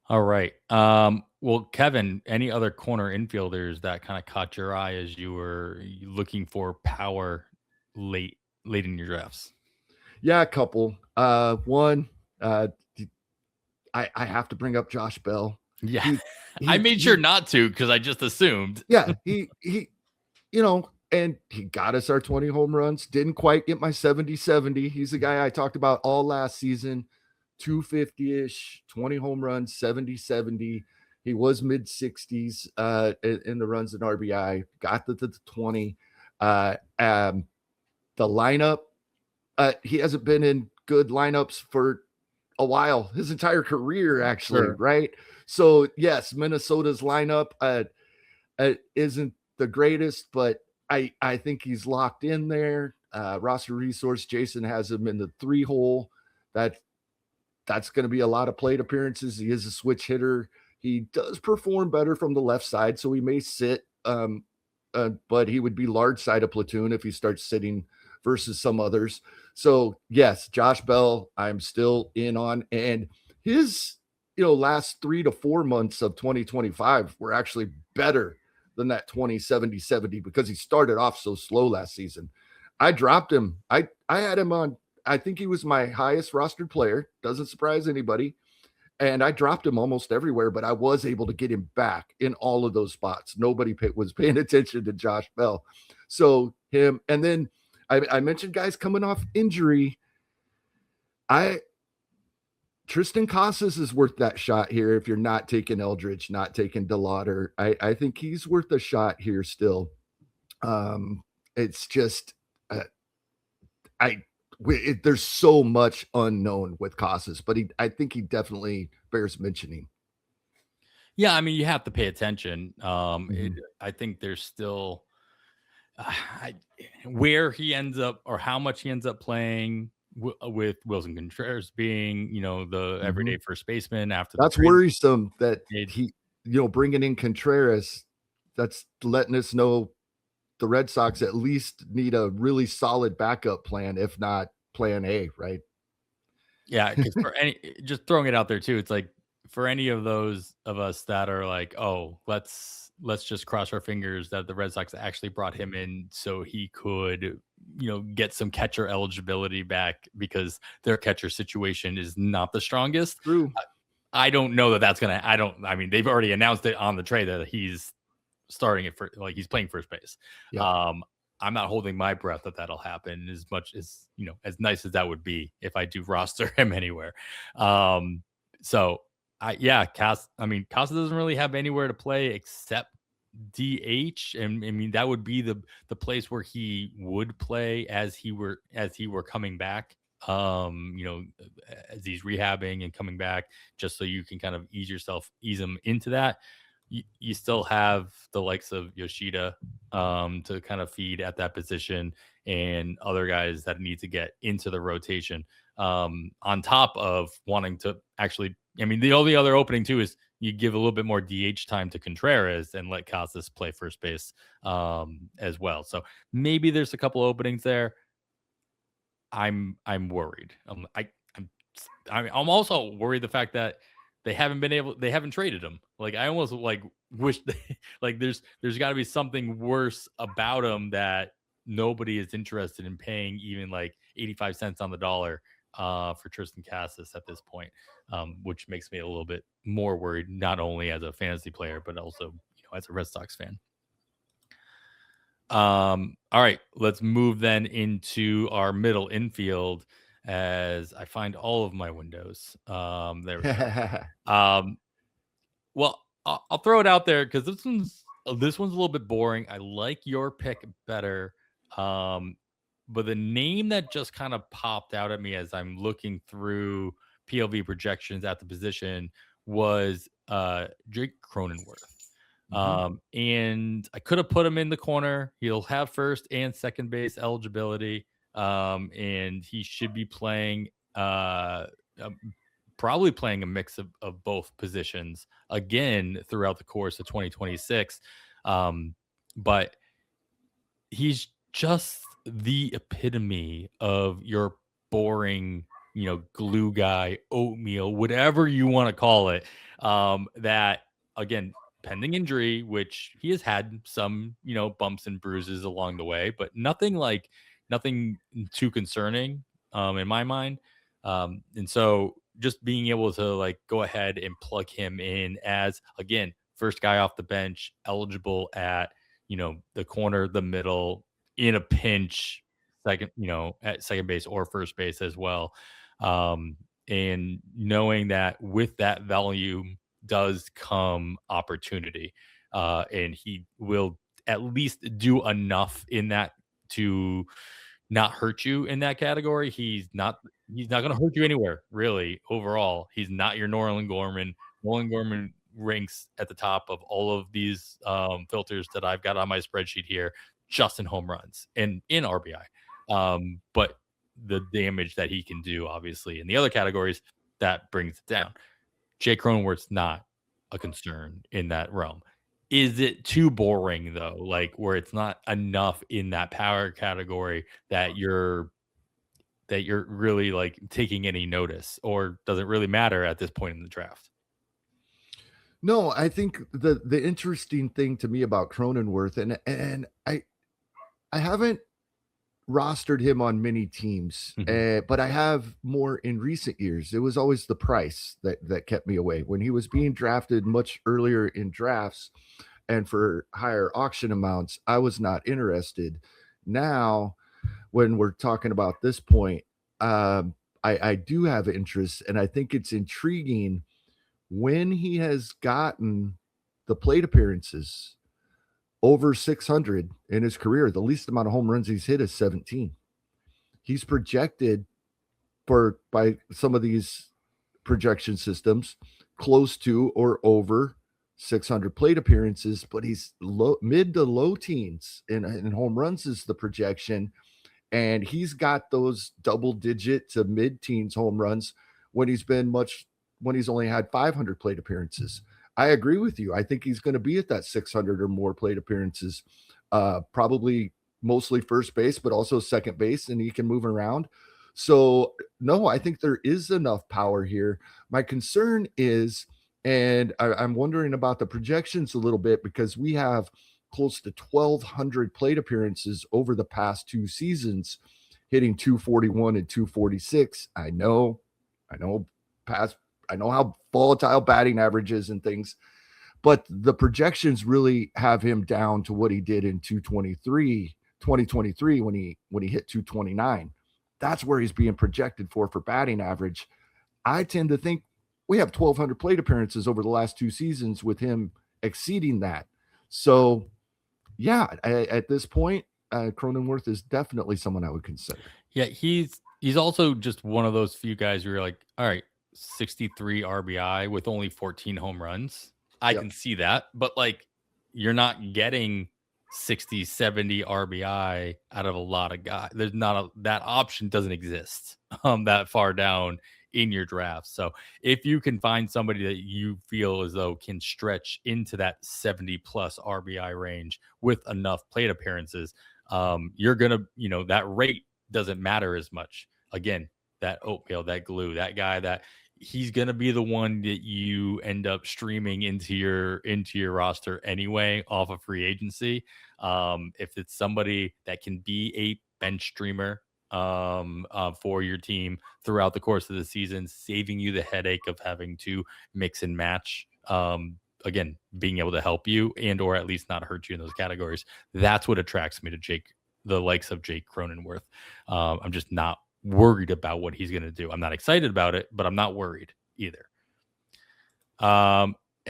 All right. Well, Kevin, any other corner infielders that kind of caught your eye as you were looking for power late in your drafts? Yeah, a couple. One, I have to bring up Josh Bell. Yeah, I made sure not to because I just assumed. Yeah, he and he got us our 20 home runs. Didn't quite get my 70-70. He's the guy I talked about all last season. 250-ish, 20 home runs, 70-70. He was mid-60s in the runs in RBI. Got the 20. The lineup, he hasn't been in good lineups for a while. His entire career, actually, sure. Right? So, yes, Minnesota's lineup isn't the greatest, but I think he's locked in there. Roster resource, Jason has him in the 3-hole. That's going to be a lot of plate appearances. He is a switch hitter. He does perform better from the left side, so he may sit, but he would be large side of platoon if he starts sitting versus some others. So, yes, Josh Bell, I'm still in on. And his last 3 to 4 months of 2025 were actually better than that 20-70-70 because he started off so slow last season. I dropped him. I had him on, I think he was my highest rostered player. Doesn't surprise anybody. And I dropped him almost everywhere, but I was able to get him back in all of those spots. Nobody was paying attention to Josh Bell. So him, and then I mentioned guys coming off injury. Triston Casas is worth that shot here if you're not taking Eldridge, not taking DeLauder. I think he's worth a shot here still. It's just there's so much unknown with Casas, but I think he definitely bears mentioning. Yeah, I mean, you have to pay attention. I think there's still where he ends up or how much he ends up playing with Wilson Contreras being, the everyday first baseman after. That's worrisome that he, bringing in Contreras, that's letting us know the Red Sox at least need a really solid backup plan, if not plan A, right? Yeah, because just throwing it out there too, it's like for any of those of us that are like, oh, let's just cross our fingers that the Red Sox actually brought him in so he could, get some catcher eligibility back because their catcher situation is not the strongest. True. I don't know that that's gonna. I mean, they've already announced it on the trade that he's starting it for, like, he's playing first base. Yeah. I'm not holding my breath that that'll happen as much as, as nice as that would be if I do roster him anywhere. So Casas doesn't really have anywhere to play except DH. And I mean, that would be the place where he would play as he were coming back. As he's rehabbing and coming back, just so you can kind of ease him into that. You still have the likes of Yoshida to kind of feed at that position and other guys that need to get into the rotation on top of wanting to actually, I mean, the only other opening too is you give a little bit more DH time to Contreras and let Casas play first base as well. So maybe there's a couple openings there. I'm worried. I'm also worried the fact that they haven't traded him. Like, I almost wish there's got to be something worse about him that nobody is interested in paying even like 85 cents on the dollar for Triston Casas at this point, which makes me a little bit more worried, not only as a fantasy player, but also, as a Red Sox fan. All right, let's move then into our middle infield as I find all of my windows. There we go. Well, I'll throw it out there because this one's a little bit boring. I like your pick better. But the name that just kind of popped out at me as I'm looking through PLV projections at the position was Jake Cronenworth. And I could have put him in the corner. He'll have first and second base eligibility. And he should be playing probably playing a mix of both positions again throughout the course of 2026. But he's just the epitome of your boring, glue guy, oatmeal, whatever you want to call it. That, again, pending injury, which he has had some, bumps and bruises along the way, but nothing too concerning in my mind. And so just being able to go ahead and plug him in as, again, first guy off the bench, eligible at, the corner, the middle, in a pinch, second, at second base or first base as well. And knowing that with that volume does come opportunity, and he will at least do enough in that to not hurt you in that category. He's not going to hurt you anywhere, really. Overall, he's not your Nolan Gorman. Nolan Gorman ranks at the top of all of these filters that I've got on my spreadsheet here, just in home runs and in RBI. But the damage that he can do, obviously, in the other categories, that brings it down. Jay Cronenworth's not a concern in that realm. Is it too boring, though, where it's not enough in that power category that you're really taking any notice, or does it really matter at this point in the draft? No, I think the interesting thing to me about Cronenworth, and I haven't rostered him on many teams, but I have more in recent years. It was always the price that kept me away. When he was being drafted much earlier in drafts and for higher auction amounts, I was not interested. Now, when we're talking about this point, I do have interest, and I think it's intriguing when he has gotten the plate appearances over 600 in his career. The least amount of home runs he's hit is 17. He's projected by some of these projection systems close to or over 600 plate appearances, but he's mid to low teens in home runs is the projection. And he's got those double digit to mid teens home runs when he's only had 500 plate appearances. I agree with you. I think he's going to be at that 600 or more plate appearances, probably mostly first base, but also second base, and he can move around. So, no, I think there is enough power here. My concern is, and I'm wondering about the projections a little bit, because we have close to 1,200 plate appearances over the past 2 seasons, hitting 241 and 246. I know how volatile batting averages and things, but the projections really have him down to what he did in 2023 when he hit 229. That's where he's being projected for batting average. I tend to think we have 1,200 plate appearances over the last 2 seasons with him exceeding that. So, yeah, at this point, Cronenworth is definitely someone I would consider. Yeah, he's also just one of those few guys where you're like, all right, 63 RBI with only 14 home runs. I can see that, but like you're not getting 60, 70 RBI out of a lot of guys. There's not that option doesn't exist that far down in your draft. So if you can find somebody that you feel as though can stretch into that 70 plus RBI range with enough plate appearances, you're gonna, that rate doesn't matter as much. Again, that oatmeal, that glue, that guy, that he's gonna be the one that you end up streaming into your roster anyway off of free agency. If it's somebody that can be a bench streamer for your team throughout the course of the season, saving you the headache of having to mix and match. Again, being able to help you and or at least not hurt you in those categories. That's what attracts me to the likes of Jake Cronenworth. I'm just not worried about what he's going to do. I'm not excited about it, but I'm not worried either.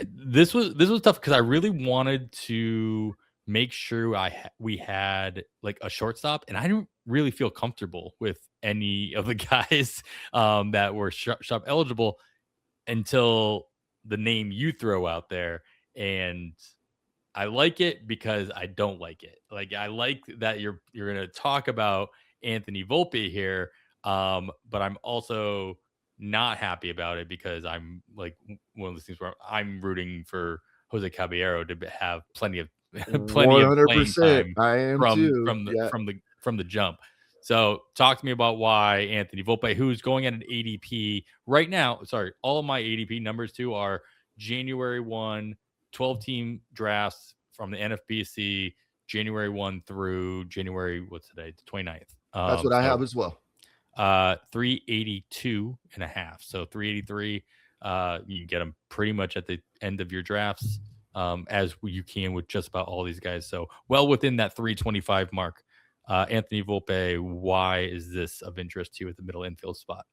This was tough because I really wanted to make sure we had like a shortstop, and I didn't really feel comfortable with any of the guys that were shop eligible until the name you throw out there. And I like it because I don't like it. Like, I like that you're going to talk about Anthony Volpe here, but I'm also not happy about it because I'm like one of those things where I'm rooting for Jose Caballero to have plenty of playing time I am from the jump. So talk to me about why Anthony Volpe, who's going at an ADP right now. Sorry, all of my ADP numbers too are January 1, 12-team drafts from the NFBC, January 1 through January, what's today? The 29th. That's what I have as well. 382 and a half. So 383, you get them pretty much at the end of your drafts, as you can with just about all these guys. So well within that 325 mark. Anthony Volpe, why is this of interest to you at the middle infield spot?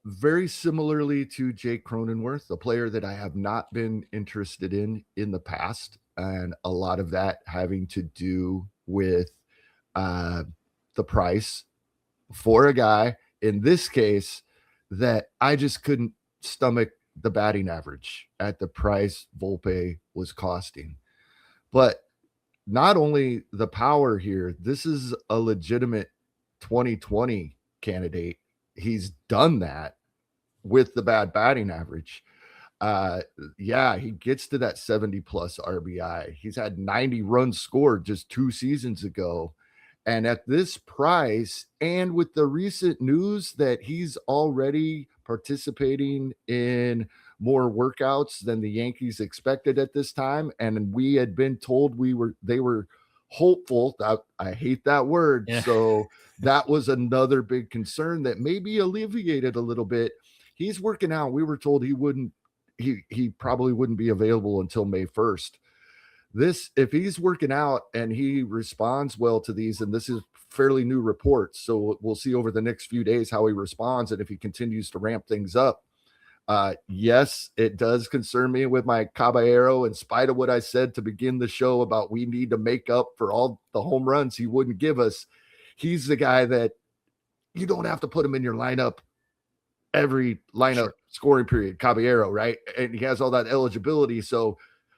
Very similarly to Jake Cronenworth, a player that I have not been interested in the past, and a lot of that having to do with the price for a guy in this case that I just couldn't stomach the batting average at the price Volpe was costing. But not only the power here, this is a legitimate 2020 candidate. He's done that with the bad batting average. He gets to that 70 plus RBI. He's had 90 runs scored just 2 seasons ago. And at this price, and with the recent news that he's already participating in more workouts than the Yankees expected at this time. And we had been told they were hopeful. I hate that word. Yeah. So that was another big concern that maybe alleviated a little bit. He's working out. We were told he probably wouldn't be available until May 1st. If he's working out and he responds well to these, and this is fairly new reports, so we'll see over the next few days how he responds and if he continues to ramp things up. Yes, it does concern me with my Caballero, in spite of what I said to begin the show about we need to make up for all the home runs he wouldn't give us. He's the guy that you don't have to put him in your lineup every lineup scoring period, Caballero, right? And he has all that eligibility. So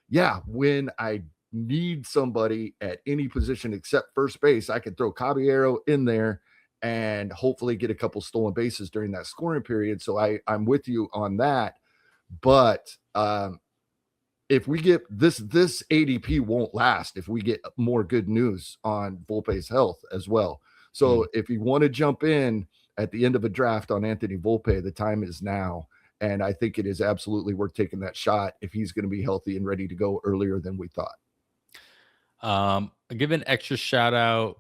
yeah, when I need somebody at any position except first base, I can throw Caballero in there and hopefully get a couple stolen bases during that scoring period. So I'm with you on that. But if we get this ADP won't last if we get more good news on Volpe's health as well. So if you want to jump in at the end of a draft on Anthony Volpe, the time is now. And I think it is absolutely worth taking that shot if he's going to be healthy and ready to go earlier than we thought. I'll give an extra shout out,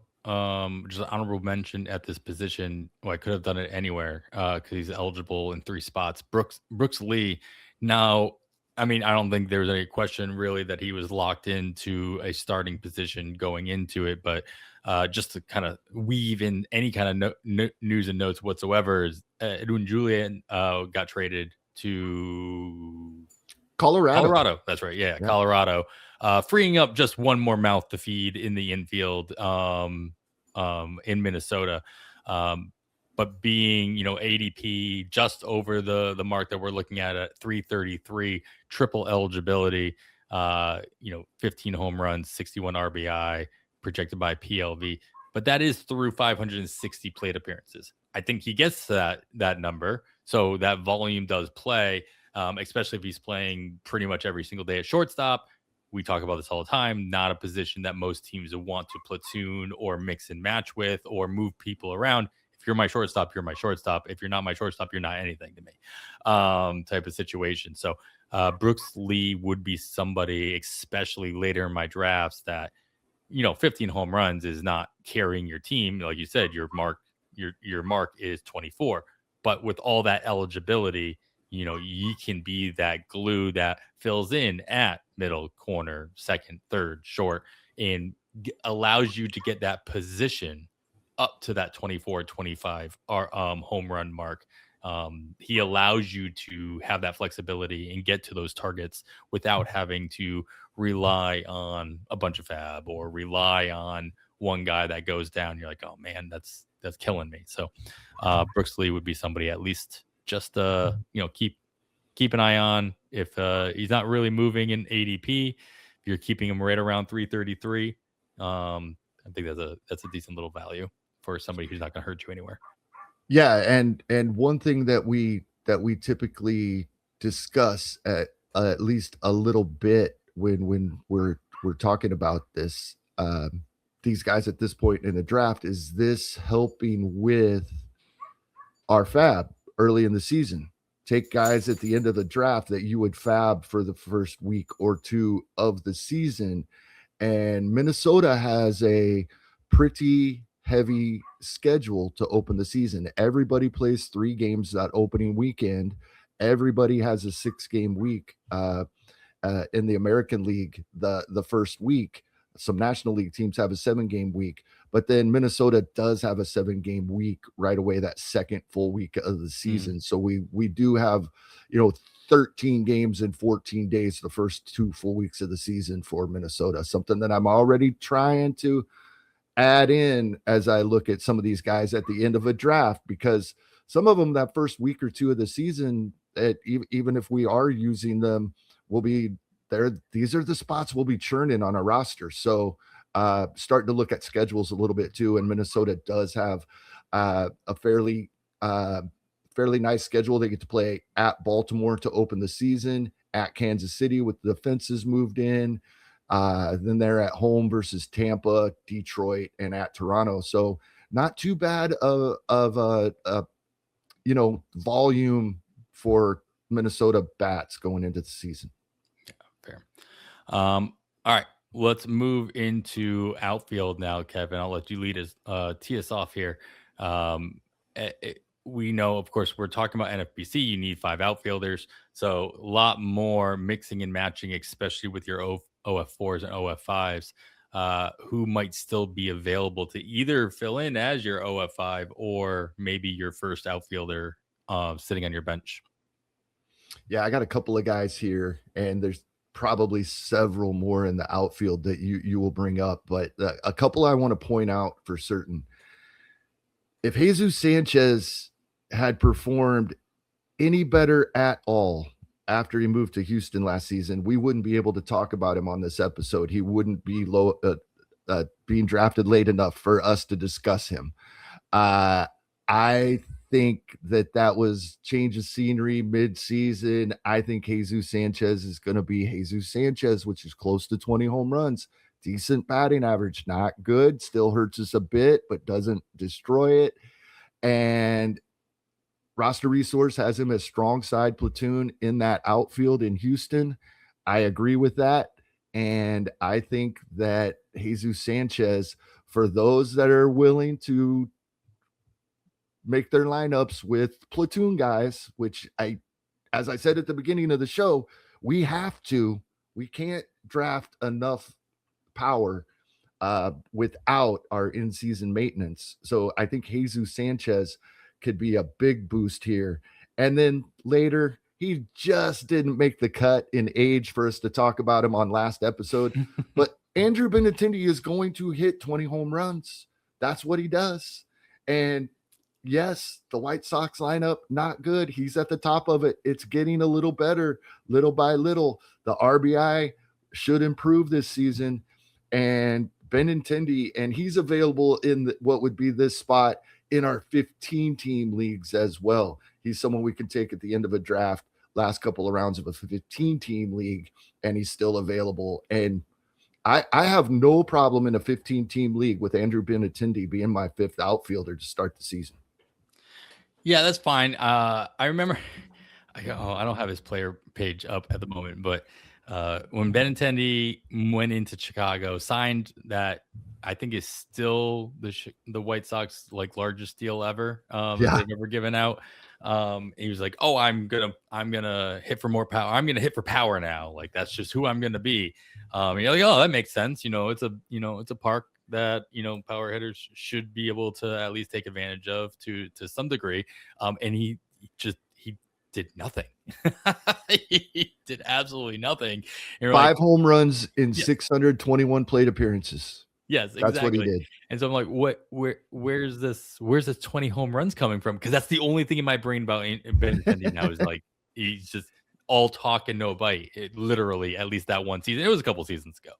just an honorable mention at this position. Well, I could have done it anywhere because he's eligible in 3 spots. Brooks Lee. Now, I mean, I don't think there's any question really that he was locked into a starting position going into it, but just to kind of weave in any kind of news and notes whatsoever, is Edwin Julian got traded to Colorado. That's right. Yeah. Colorado. Freeing up just one more mouth to feed in the infield in Minnesota. But being, ADP just over the mark that we're looking at 333, triple eligibility, 15 home runs, 61 RBI projected by PLV. But that is through 560 plate appearances. I think he gets to that number. So that volume does play, especially if he's playing pretty much every single day at shortstop. We talk about this all the time. Not a position that most teams want to platoon or mix and match with or move people around. If you're my shortstop, you're my shortstop. If you're not my shortstop, you're not anything to me, type of situation. So Brooks Lee would be somebody, especially later in my drafts, that 15 home runs is not carrying your team. Like you said, your mark is 24. But with all that eligibility, you can be that glue that fills in at middle, corner, second, third, short, and allows you to get that position up to that 24, 25 home run mark. He allows you to have that flexibility and get to those targets without having to rely on a bunch of FAAB or rely on one guy that goes down. You're like, oh man, that's killing me. So Brooks Lee would be somebody at least just keep an eye on. If he's not really moving in ADP, if you're keeping him right around 333, I think that's a decent little value for somebody who's not going to hurt you anywhere. Yeah, and one thing that we typically discuss at least a little bit when we're talking about this, these guys at this point in the draft, is this helping with our FAAB early in the season? Take guys at the end of the draft that you would FAAB for the first week or two of the season. And Minnesota has a pretty heavy schedule to open the season. Everybody plays 3 games that opening weekend. Everybody has a 6-game week in the American League the first week. Some National League teams have a 7-game week, but then Minnesota does have a 7-game week right away, that second full week of the season. So we do have 13 games in 14 days the first 2 full weeks of the season for Minnesota, something that I'm already trying to add in as I look at some of these guys at the end of a draft, because some of them that first week or 2 of the season, even if we are using them, will be there. These are the spots we'll be churning on our roster. So starting to look at schedules a little bit too. And Minnesota does have a fairly nice schedule. They get to play at Baltimore to open the season, at Kansas City with the fences moved in. Then they're at home versus Tampa, Detroit, and at Toronto. So not too bad of volume for Minnesota bats going into the season. Yeah, fair. All right, let's move into outfield now, Kevin. I'll let you tee us off here. We know, of course, we're talking about NFBC. You need 5 outfielders, so a lot more mixing and matching, especially with your OF4s and OF5s. Who might still be available to either fill in as your OF5 or maybe your first outfielder sitting on your bench? Yeah, I got a couple of guys here, and there's probably several more in the outfield that you will bring up, but a couple I want to point out for certain. If Jesus Sanchez had performed any better at all after he moved to Houston last season, we wouldn't be able to talk about him on this episode. He wouldn't be being drafted late enough for us to discuss him. I think that was change of scenery mid-season. I think Jesus Sanchez is going to be Jesus Sanchez, which is close to 20 home runs, decent batting average, not good, still hurts us a bit, but doesn't destroy it. And Roster Resource has him as strong side platoon in that outfield in Houston. I agree with that. And I think that Jesus Sanchez, for those that are willing to make their lineups with platoon guys, which as I said at the beginning of the show, we can't draft enough power without our in-season maintenance. So I think Jesus Sanchez could be a big boost here. And then later, he just didn't make the cut in age for us to talk about him on last episode. But Andrew Benintendi is going to hit 20 home runs. That's what he does. And yes, the White Sox lineup, not good. He's at the top of it. It's getting a little better, little by little. The RBI should improve this season. And Benintendi, and he's available in what would be this spot in our 15-team leagues as well. He's someone we can take at the end of a draft, last couple of rounds of a 15-team league, and he's still available. And I have no problem in a 15-team league with Andrew Benintendi being my 5th outfielder to start the season. Yeah, that's fine. I remember, I don't have his player page up at the moment, but when Benintendi went into Chicago, signed that I think is still the White Sox largest deal ever they've ever given out. He was like, "Oh, I'm gonna hit for more power. I'm gonna hit for power now. Like that's just who I'm gonna be." And you're like, "Oh, that makes sense. It's a park that power hitters should be able to at least take advantage of to some degree." And he did nothing. He did absolutely nothing. 5 home runs in 621 plate appearances. Yes, exactly. That's what he did. And so I'm like, where's this 20 home runs coming from? Because that's the only thing in my brain about Benintendi now is like he's just all talk and no bite. It literally, at least that one season. It was a couple seasons ago.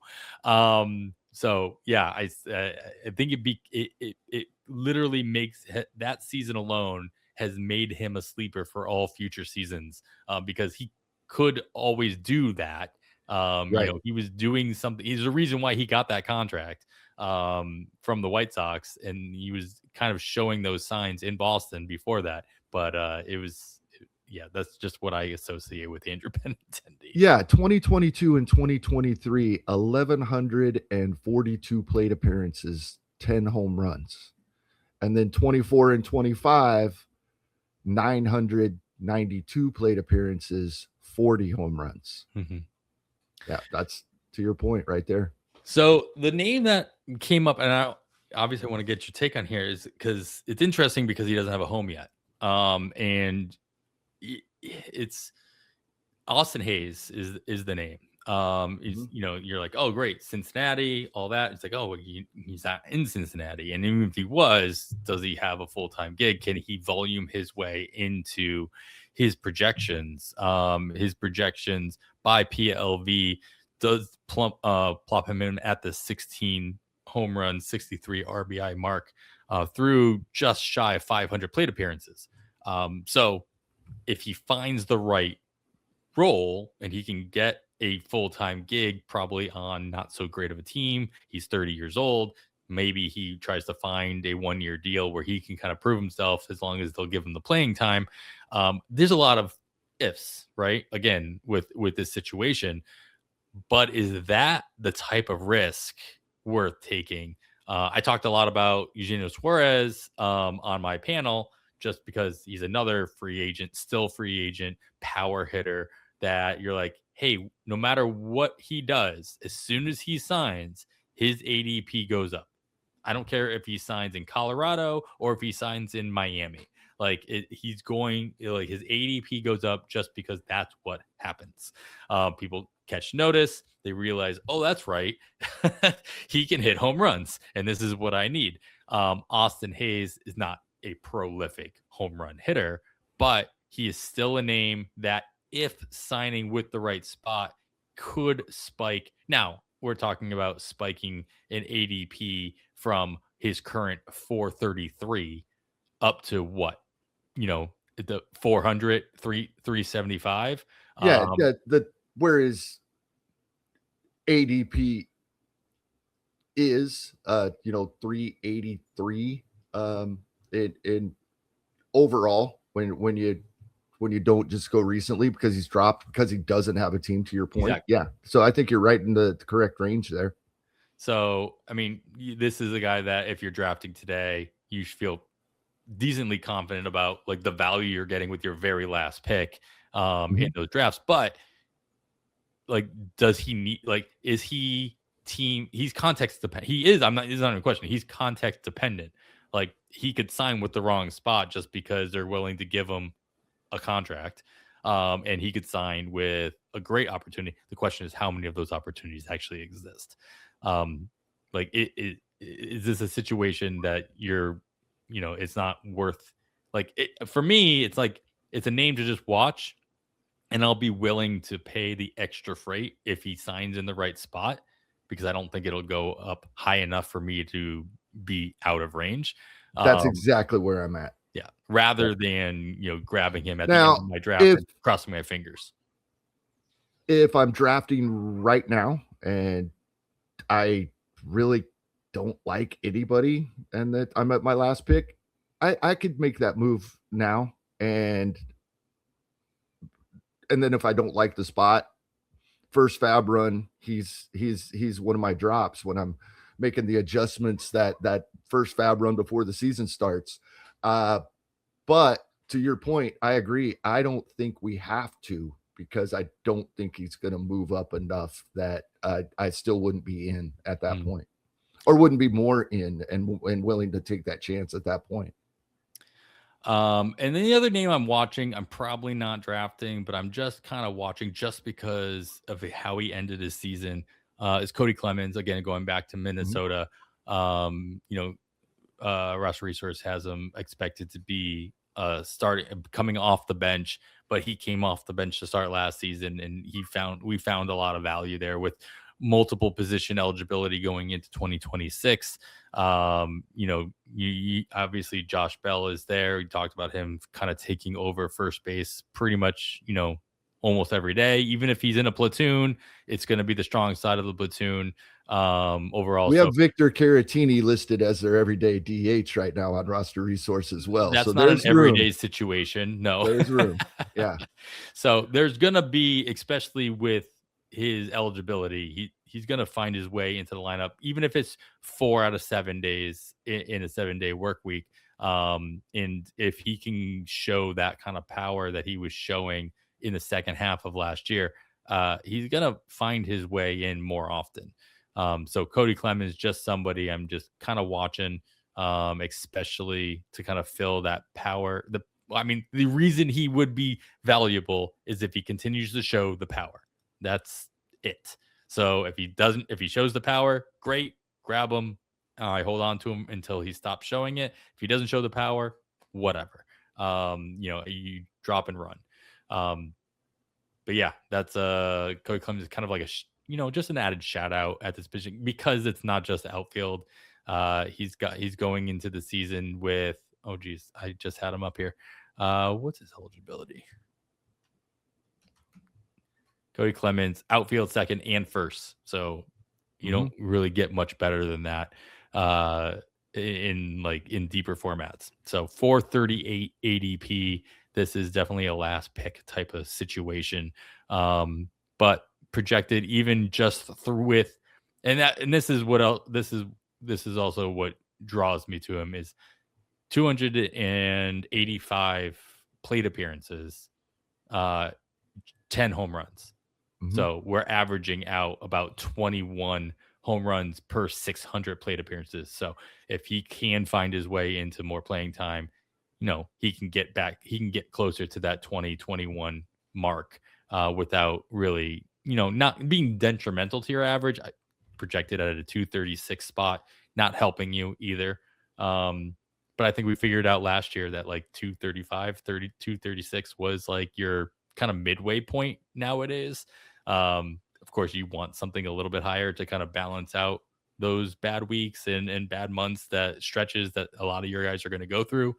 So yeah, I think it literally makes that season alone has made him a sleeper for all future seasons because he could always do that. Right. He was doing something. He's the reason why he got that contract from the White Sox, and he was kind of showing those signs in Boston before that. But that's just what I associate with Andrew Benintendi. Yeah, 2022 and 2023, 1,142 plate appearances, 10 home runs. And then 24 and 25, 992 plate appearances, 40 home runs. Mm-hmm. Yeah, that's to your point right there. So the name that came up, and I obviously want to get your take on here, is because it's interesting because he doesn't have a home yet. And it's Austin Hayes is the name. You're like, oh, great, Cincinnati, all that. It's like, oh, he's not in Cincinnati. And even if he was, does he have a full-time gig? Can he volume his way into his projections? His projections by PLV does plop him in at the 16 home run, 63 RBI mark through just shy of 500 plate appearances. So if he finds the right role and he can get a full-time gig, probably on not so great of a team, he's 30 years old. Maybe he tries to find a 1-year deal where he can kind of prove himself as long as they'll give him the playing time. There's a lot of ifs, right? Again, with this situation, but is that the type of risk worth taking? I talked a lot about Eugenio Suarez on my panel just because he's another free agent, still free agent, power hitter that you're like, hey, no matter what he does, as soon as he signs, his ADP goes up. I don't care if he signs in Colorado or if he signs in Miami. Like he's going, like his ADP goes up just because that's what happens. People catch notice. They realize, oh, that's right. He can hit home runs, and this is what I need. Austin Hayes is not a prolific home run hitter, but he is still a name that, if signing with the right spot, could spike. Now, we're talking about spiking an ADP from his current 433 up to what? The 400, 375. Yeah, where his ADP is 383 in overall when you don't just go recently because he's dropped because he doesn't have a team, to your point. Exactly. Yeah. So I think you're right in the correct range there. So, I mean, this is a guy that if you're drafting today, you should feel decently confident about like the value you're getting with your very last pick in those drafts. But like, does he need, like, is he team? He's context dependent. He is. It's not even a question. He's context dependent. Like, he could sign with the wrong spot just because they're willing to give him a contract. And he could sign with a great opportunity. The question is, how many of those opportunities actually exist? Like, is this a situation that it's not worth, like, for me, it's like, it's a name to just watch, and I'll be willing to pay the extra freight if he signs in the right spot, because I don't think it'll go up high enough for me to be out of range. That's exactly where I'm at. Yeah. Rather than, grabbing him at the end of my draft and crossing my fingers. If I'm drafting right now and I really don't like anybody and that I'm at my last pick, I could make that move now. And then if I don't like the spot, first FAAB run, he's one of my drops when I'm making the adjustments that first FAAB run before the season starts. But to your point, I agree. I don't think we have to, because I don't think he's going to move up enough that I still wouldn't be in at that point, or wouldn't be more in and willing to take that chance at that point. And then the other name I'm watching, I'm probably not drafting, but I'm just kind of watching just because of how he ended his season, is Cody Clemens. Again, going back to Minnesota. Roster Resource has him expected to be coming off the bench, but he came off the bench to start last season, and we found a lot of value there with multiple position eligibility going into 2026. You obviously Josh Bell is there. We talked about him kind of taking over first base pretty much, almost every day. Even if he's in a platoon, it's going to be the strong side of the platoon. Overall, we have Victor Caratini listed as their everyday DH right now on Roster Resource as well. That's so not an everyday situation. No, there's room. Yeah. So there's going to be, especially with his eligibility, he's going to find his way into the lineup, even if it's 4 out of 7 days in a 7-day work week. And if he can show that kind of power that he was showing in the second half of last year, he's going to find his way in more often. So Cody Clemens, just somebody I'm just kind of watching, especially to kind of fill that power. The reason he would be valuable is if he continues to show the power. That's it. So if he shows the power, great, grab him. I hold on to him until he stops showing it. If he doesn't show the power, whatever. You drop and run. But yeah, that's Cody Clemens is kind of like just an added shout out at this position, because it's not just outfield. He's going into the season with, I just had him up here. What's his eligibility? Cody Clemens, outfield second and first. So you don't really get much better than that in deeper formats. So 438 ADP. this is definitely a last pick type of situation. But projected even just through with, and this is what else, this is also what draws me to him is 285 plate appearances, 10 home runs. Mhm. So we're averaging out about 21 home runs per 600 plate appearances. So if he can find his way into more playing time, he can get closer to that 2021 mark without really, not being detrimental to your average. I projected at a 236 spot, not helping you either. But I think we figured out last year that like 235, 236 was like your kind of midway point nowadays. Of course, you want something a little bit higher to kind of balance out those bad weeks and bad months, that stretches that a lot of your guys are going to go through.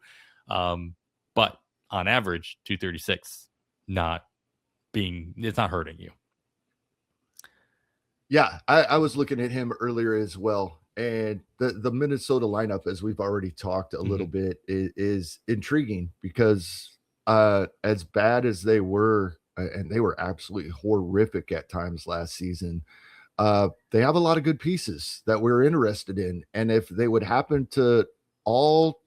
But on average, 236, it's not hurting you. Yeah, I was looking at him earlier as well. And the Minnesota lineup, as we've already talked a little bit, is intriguing because as bad as they were, and they were absolutely horrific at times last season, they have a lot of good pieces that we're interested in. And if they would happen to all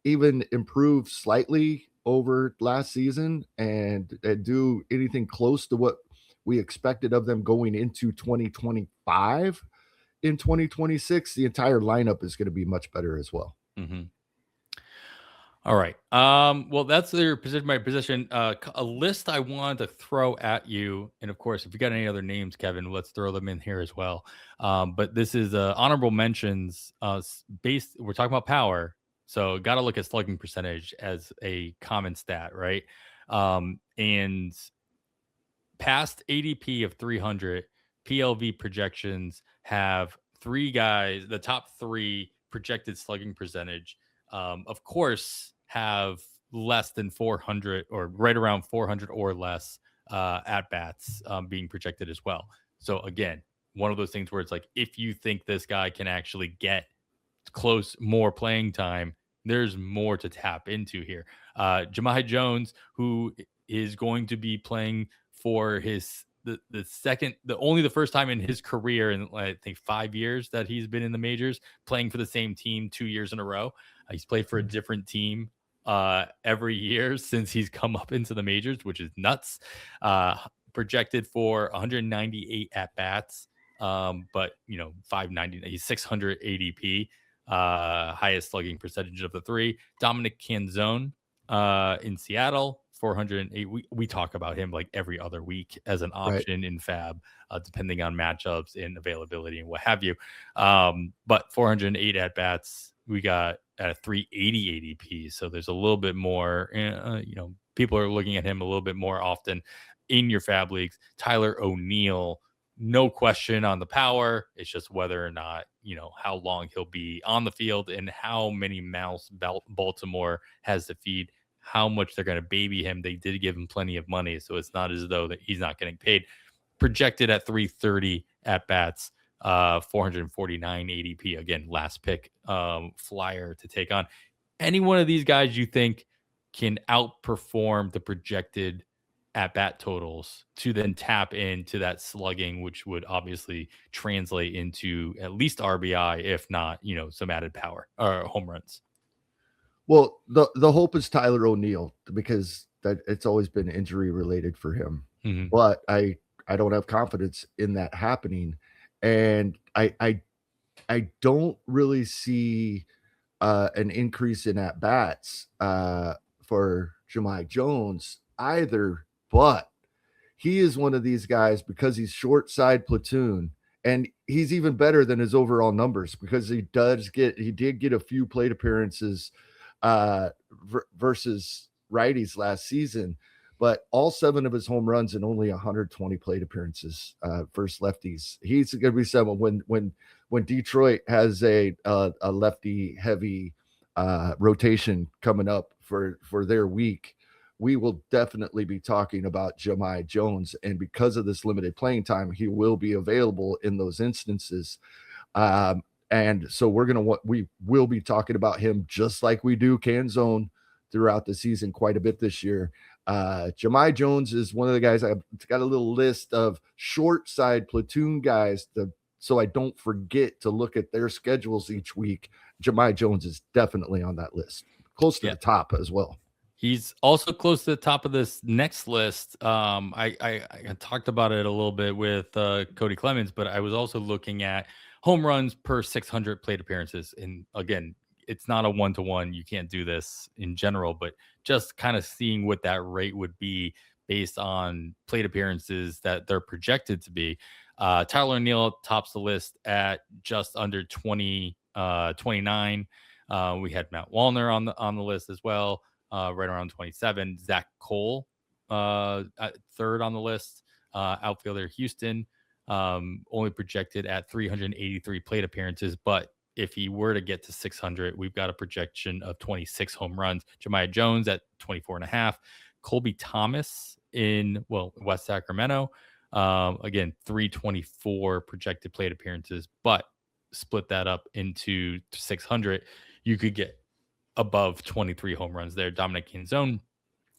even improve slightly over last season and do anything close to what we expected of them going into 2025, in 2026, the entire lineup is going to be much better as well. All right. Well, that's their position by position. A list I wanted to throw at you, and of course, if you got any other names, Kevin, let's throw them in here as well. But this is honorable mentions. We're talking about power, so got to look at slugging percentage as a common stat, right? And past ADP of 300, PLV projections have three guys. The top three projected slugging percentage, of course, have less than 400 or right around 400 or less at bats being projected as well. So again, one of those things where it's like, if you think this guy can actually get more playing time, there's more to tap into here. Jahmai Jones, who is going to be playing for the first time in his career in I think 5 years that he's been in the majors, playing for the same team 2 years in a row. He's played for a different team every year since he's come up into the majors, which is nuts. Projected for 198 at bats, but 590. He's 600 ADP, highest slugging percentage of the three. Dominic Canzone in Seattle, 408. We talk about him like every other week as an option in FAAB, depending on matchups and availability and what have you. But 408 at bats, we got at a 380 ADP. So there's a little bit more, people are looking at him a little bit more often in your FAAB leagues. Tyler O'Neill, no question on the power. It's just whether or not, how long he'll be on the field and how many mouths Baltimore has to feed, how much they're going to baby him. They did give him plenty of money, so it's not as though that he's not getting paid. Projected at 330 at bats, 449 ADP. Again, last pick flyer to take on. Any one of these guys you think can outperform the projected at bat totals to then tap into that slugging, which would obviously translate into at least RBI, if not, some added power or home runs? Well, the hope is Tyler O'Neill, because that it's always been injury related for him. But I don't have confidence in that happening, and I don't really see an increase in at bats for Jahmai Jones either. But he is one of these guys, because he's short side platoon, and he's even better than his overall numbers because he did get a few plate appearances versus righties last season, but all 7 of his home runs and only 120 plate appearances versus lefties. He's going to be someone when Detroit has a lefty heavy rotation coming up for their week, we will definitely be talking about Jahmai Jones. And because of this limited playing time, he will be available in those instances. And so we will be talking about him just like we do Canzone, throughout the season quite a bit this year. Jahmai Jones is one of the guys. I've got a little list of short side platoon guys so I don't forget to look at their schedules each week. Jahmai Jones is definitely on that list, close to the top as well. He's also close to the top of this next list. I talked about it a little bit with Cody Clemens, but I was also looking at home runs per 600 plate appearances. And again, it's not a one-to-one. You can't do this in general, but just kind of seeing what that rate would be based on plate appearances that they're projected to be. Tyler O'Neill tops the list at just under 29. We had Matt Wallner on the list as well. Right around 27. Zach Cole, at third on the list. Outfielder Houston, only projected at 383 plate appearances. But if he were to get to 600, we've got a projection of 26 home runs. Jahmai Jones at 24.5. Colby Thomas in West Sacramento. Again, 324 projected plate appearances. But split that up into 600, you could get above 23 home runs there. Dominic Canzone,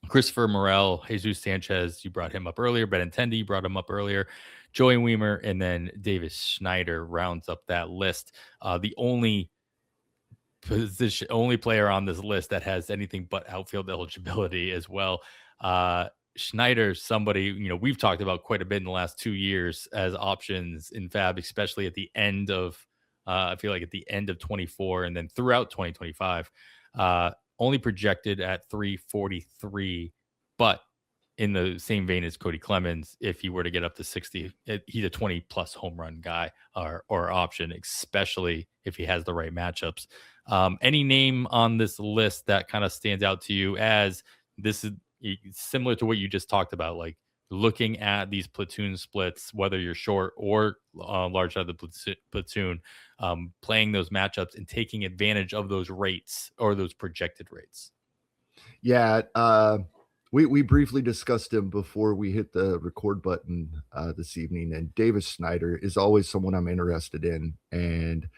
Christopher Morel, Jesus Sanchez, you brought him up earlier. Benintendi, you brought him up earlier. Joey Weimer, and then Davis Schneider rounds up that list. The only player on this list that has anything but outfield eligibility as well. Schneider, somebody we've talked about quite a bit in the last 2 years as options in FAAB, especially at the end of I feel like at the end of 24 and then throughout 2025. Only projected at 343, but in the same vein as Cody Clemens, if he were to get up to 60, he's a 20 plus home run guy or option, especially if he has the right matchups. Any name on this list that kind of stands out to you as this is similar to what you just talked about, like looking at these platoon splits, whether you're short or large side of the platoon, playing those matchups and taking advantage of those rates or those projected rates? Yeah. We briefly discussed him before we hit the record button this evening, and Davis Schneider is always someone I'm interested in. And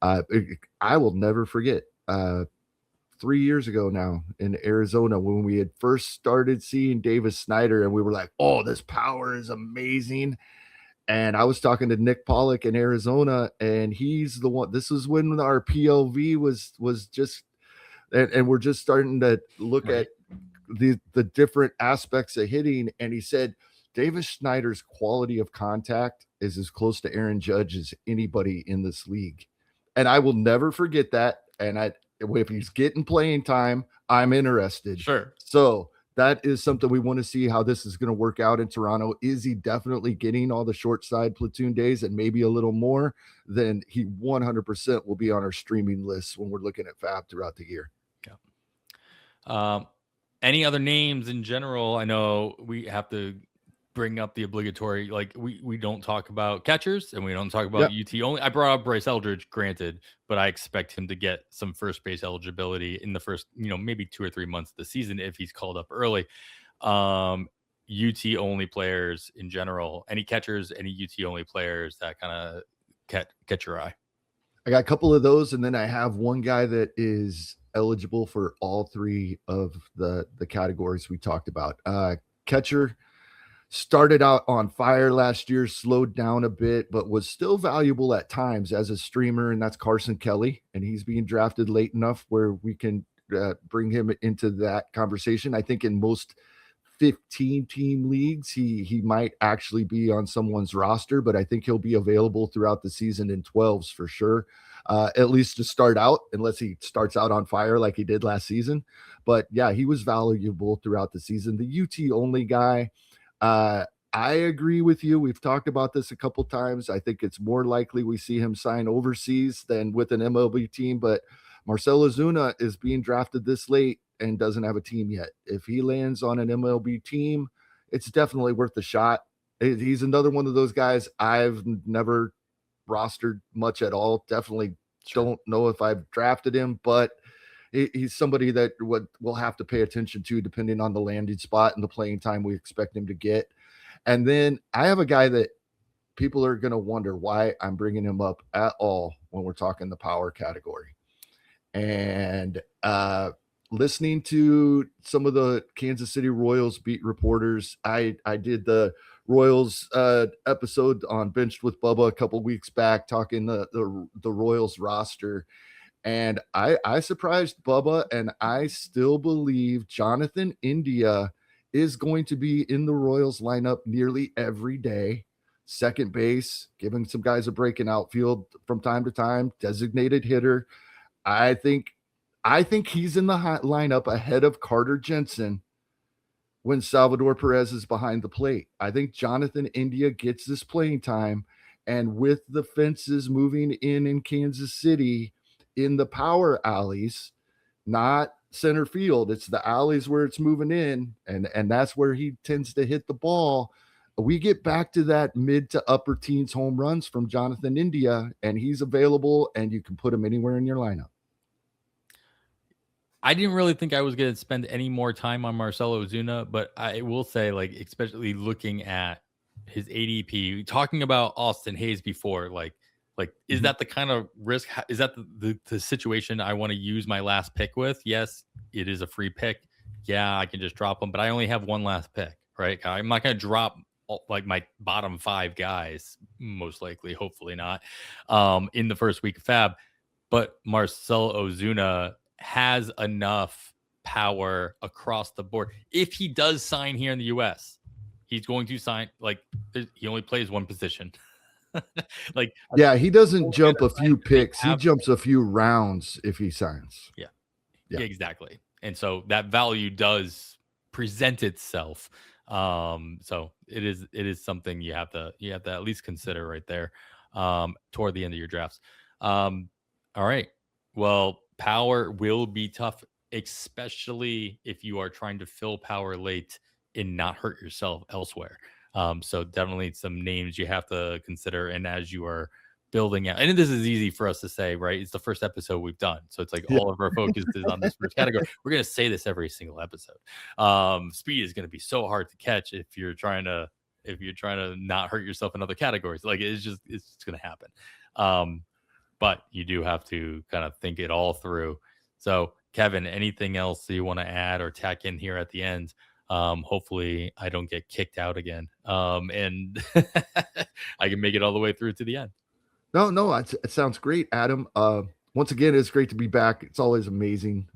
I will never forget 3 years ago now in Arizona when we had first started seeing Davis Schneider, and we were like, oh, this power is amazing. And I was talking to Nick Pollock in Arizona, and he's the one. This is when our PLV was just, and we're just starting to look at the different aspects of hitting. And he said, Davis Schneider's quality of contact is as close to Aaron Judge as anybody in this league. And I will never forget that. And if he's getting playing time, I'm interested. Sure. So that is something we want to see how this is going to work out in Toronto. Is he definitely getting all the short side platoon days and maybe a little more? Then he 100% will be on our streaming list when we're looking at FAAB throughout the year. Yeah. Any other names in general? I know we have to bring up the obligatory, like we don't talk about catchers and we don't talk about UT only. I brought up Bryce Eldridge, granted, but I expect him to get some first base eligibility in the first, maybe 2 or 3 months of the season if he's called up early. UT only players in general, any catchers, any UT only players that kind of catch your eye? I got a couple of those, and then I have one guy that is eligible for all three of the categories we talked about. Catcher started out on fire last year, slowed down a bit, but was still valuable at times as a streamer, and that's Carson Kelly. And he's being drafted late enough where we can bring him into that conversation. I think in most 15-team leagues, he might actually be on someone's roster, but I think he'll be available throughout the season in 12s for sure, at least to start out, unless he starts out on fire like he did last season. But yeah, he was valuable throughout the season. The UT only guy, I agree with you. We've talked about this a couple times. I think it's more likely we see him sign overseas than with an MLB team, but Marcell Ozuna is being drafted this late and doesn't have a team yet. If he lands on an MLB team, it's definitely worth a shot. He's another one of those guys I've never rostered much at all. Definitely don't know if I've drafted him, but he's somebody that we'll have to pay attention to depending on the landing spot and the playing time we expect him to get. And then I have a guy that people are going to wonder why I'm bringing him up at all when we're talking the power category. And listening to some of the Kansas City Royals beat reporters, I did the Royals episode on Benched with Bubba a couple weeks back, talking the Royals roster. And I surprised Bubba, and I still believe Jonathan India is going to be in the Royals lineup nearly every day. Second base, giving some guys a break in outfield from time to time, designated hitter. I think he's in the lineup ahead of Carter Jensen when Salvador Perez is behind the plate. I think Jonathan India gets this playing time, and with the fences moving in Kansas City, in the power alleys, not center field, it's the alleys where it's moving in, and that's where he tends to hit the ball. We get back to that mid to upper teens home runs from Jonathan India, and he's available, and you can put him anywhere in your lineup. I didn't really think I was going to spend any more time on Marcell Ozuna, but I will say, like, especially looking at his ADP, talking about Austin Hayes before, like, is that the kind of risk? Is that the situation I want to use my last pick with? Yes, it is a free pick. Yeah, I can just drop them, but I only have one last pick, right? I'm not going to drop like my bottom 5 guys, most likely, hopefully not, in the first week of FAAB. But Marcell Ozuna has enough power across the board. If he does sign here in the U.S., he's going to sign, like, he only plays one position. Like, yeah, he doesn't jump a few picks. He jumps a few rounds if he signs. Yeah, exactly. And so that value does present itself. So it is something you have to at least consider right there toward the end of your drafts. All right. Well, power will be tough, especially if you are trying to fill power late and not hurt yourself elsewhere. So definitely some names you have to consider. And as you are building out, and this is easy for us to say, right? It's the first episode we've done. So it's like all of our focus is on this first category. We're going to say this every single episode. Speed is going to be so hard to catch if you're trying to not hurt yourself in other categories. Like, it's going to happen. But you do have to kind of think it all through. So, Kevin, anything else that you want to add or tack in here at the end? Hopefully I don't get kicked out again. And I can make it all the way through to the end. No, it sounds great, Adam. Once again, it's great to be back. It's always amazing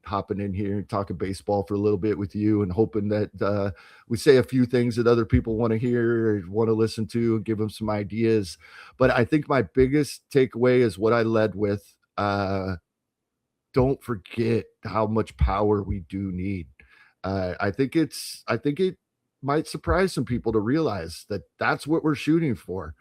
hopping in here and talking baseball for a little bit with you, and hoping that we say a few things that other people want to hear or want to listen to and give them some ideas. But I think my biggest takeaway is what I led with. Don't forget how much power we do need. I think it might surprise some people to realize that that's what we're shooting for.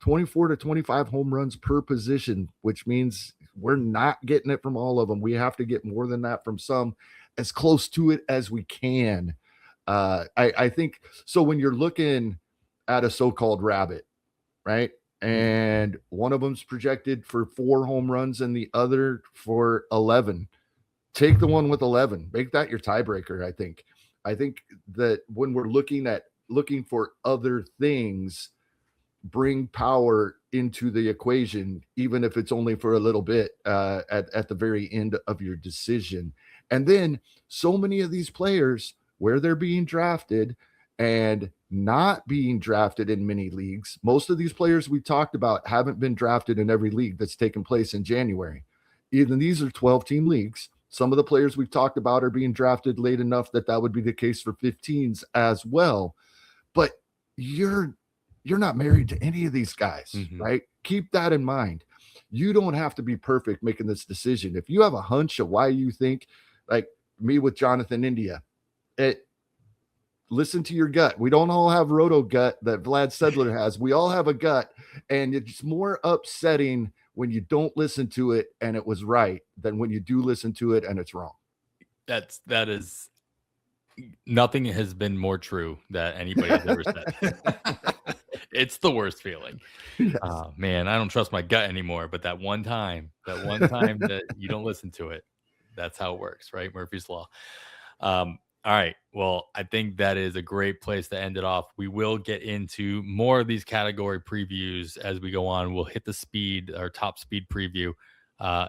24 to 25 home runs per position, which means we're not getting it from all of them. We have to get more than that from some, as close to it as we can. I think so. When you're looking at a so-called rabbit, right? And one of them's projected for 4 home runs and the other for 11. Take the one with 11. Make that your tiebreaker, I think. I think that when we're looking for other things, bring power into the equation, even if it's only for a little bit at the very end of your decision. And then so many of these players, where they're being drafted and not being drafted in many leagues, most of these players we talked about haven't been drafted in every league that's taken place in January. Even these are 12-team leagues. Some of the players we've talked about are being drafted late enough that would be the case for 15s as well. But you're not married to any of these guys, right? Keep that in mind. You don't have to be perfect making this decision. If you have a hunch of why you think, like me with Jonathan India, listen to your gut. We don't all have roto gut that Vlad Sedler has. We all have a gut, and it's more upsetting when you don't listen to it and it was right than when you do listen to it and it's wrong. That is nothing has been more true that anybody has ever said. It's the worst feeling. Yes. Man, I don't trust my gut anymore. But that one time that you don't listen to it, that's how it works, right? Murphy's Law. All right. Well, I think that is a great place to end it off. We will get into more of these category previews as we go on. We'll hit our top speed preview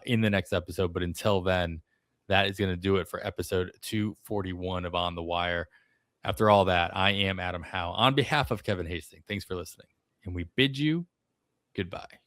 in the next episode. But until then, that is going to do it for episode 241 of On the Wire. After all that, I am Adam Howe. On behalf of Kevin Hasting, thanks for listening, and we bid you goodbye.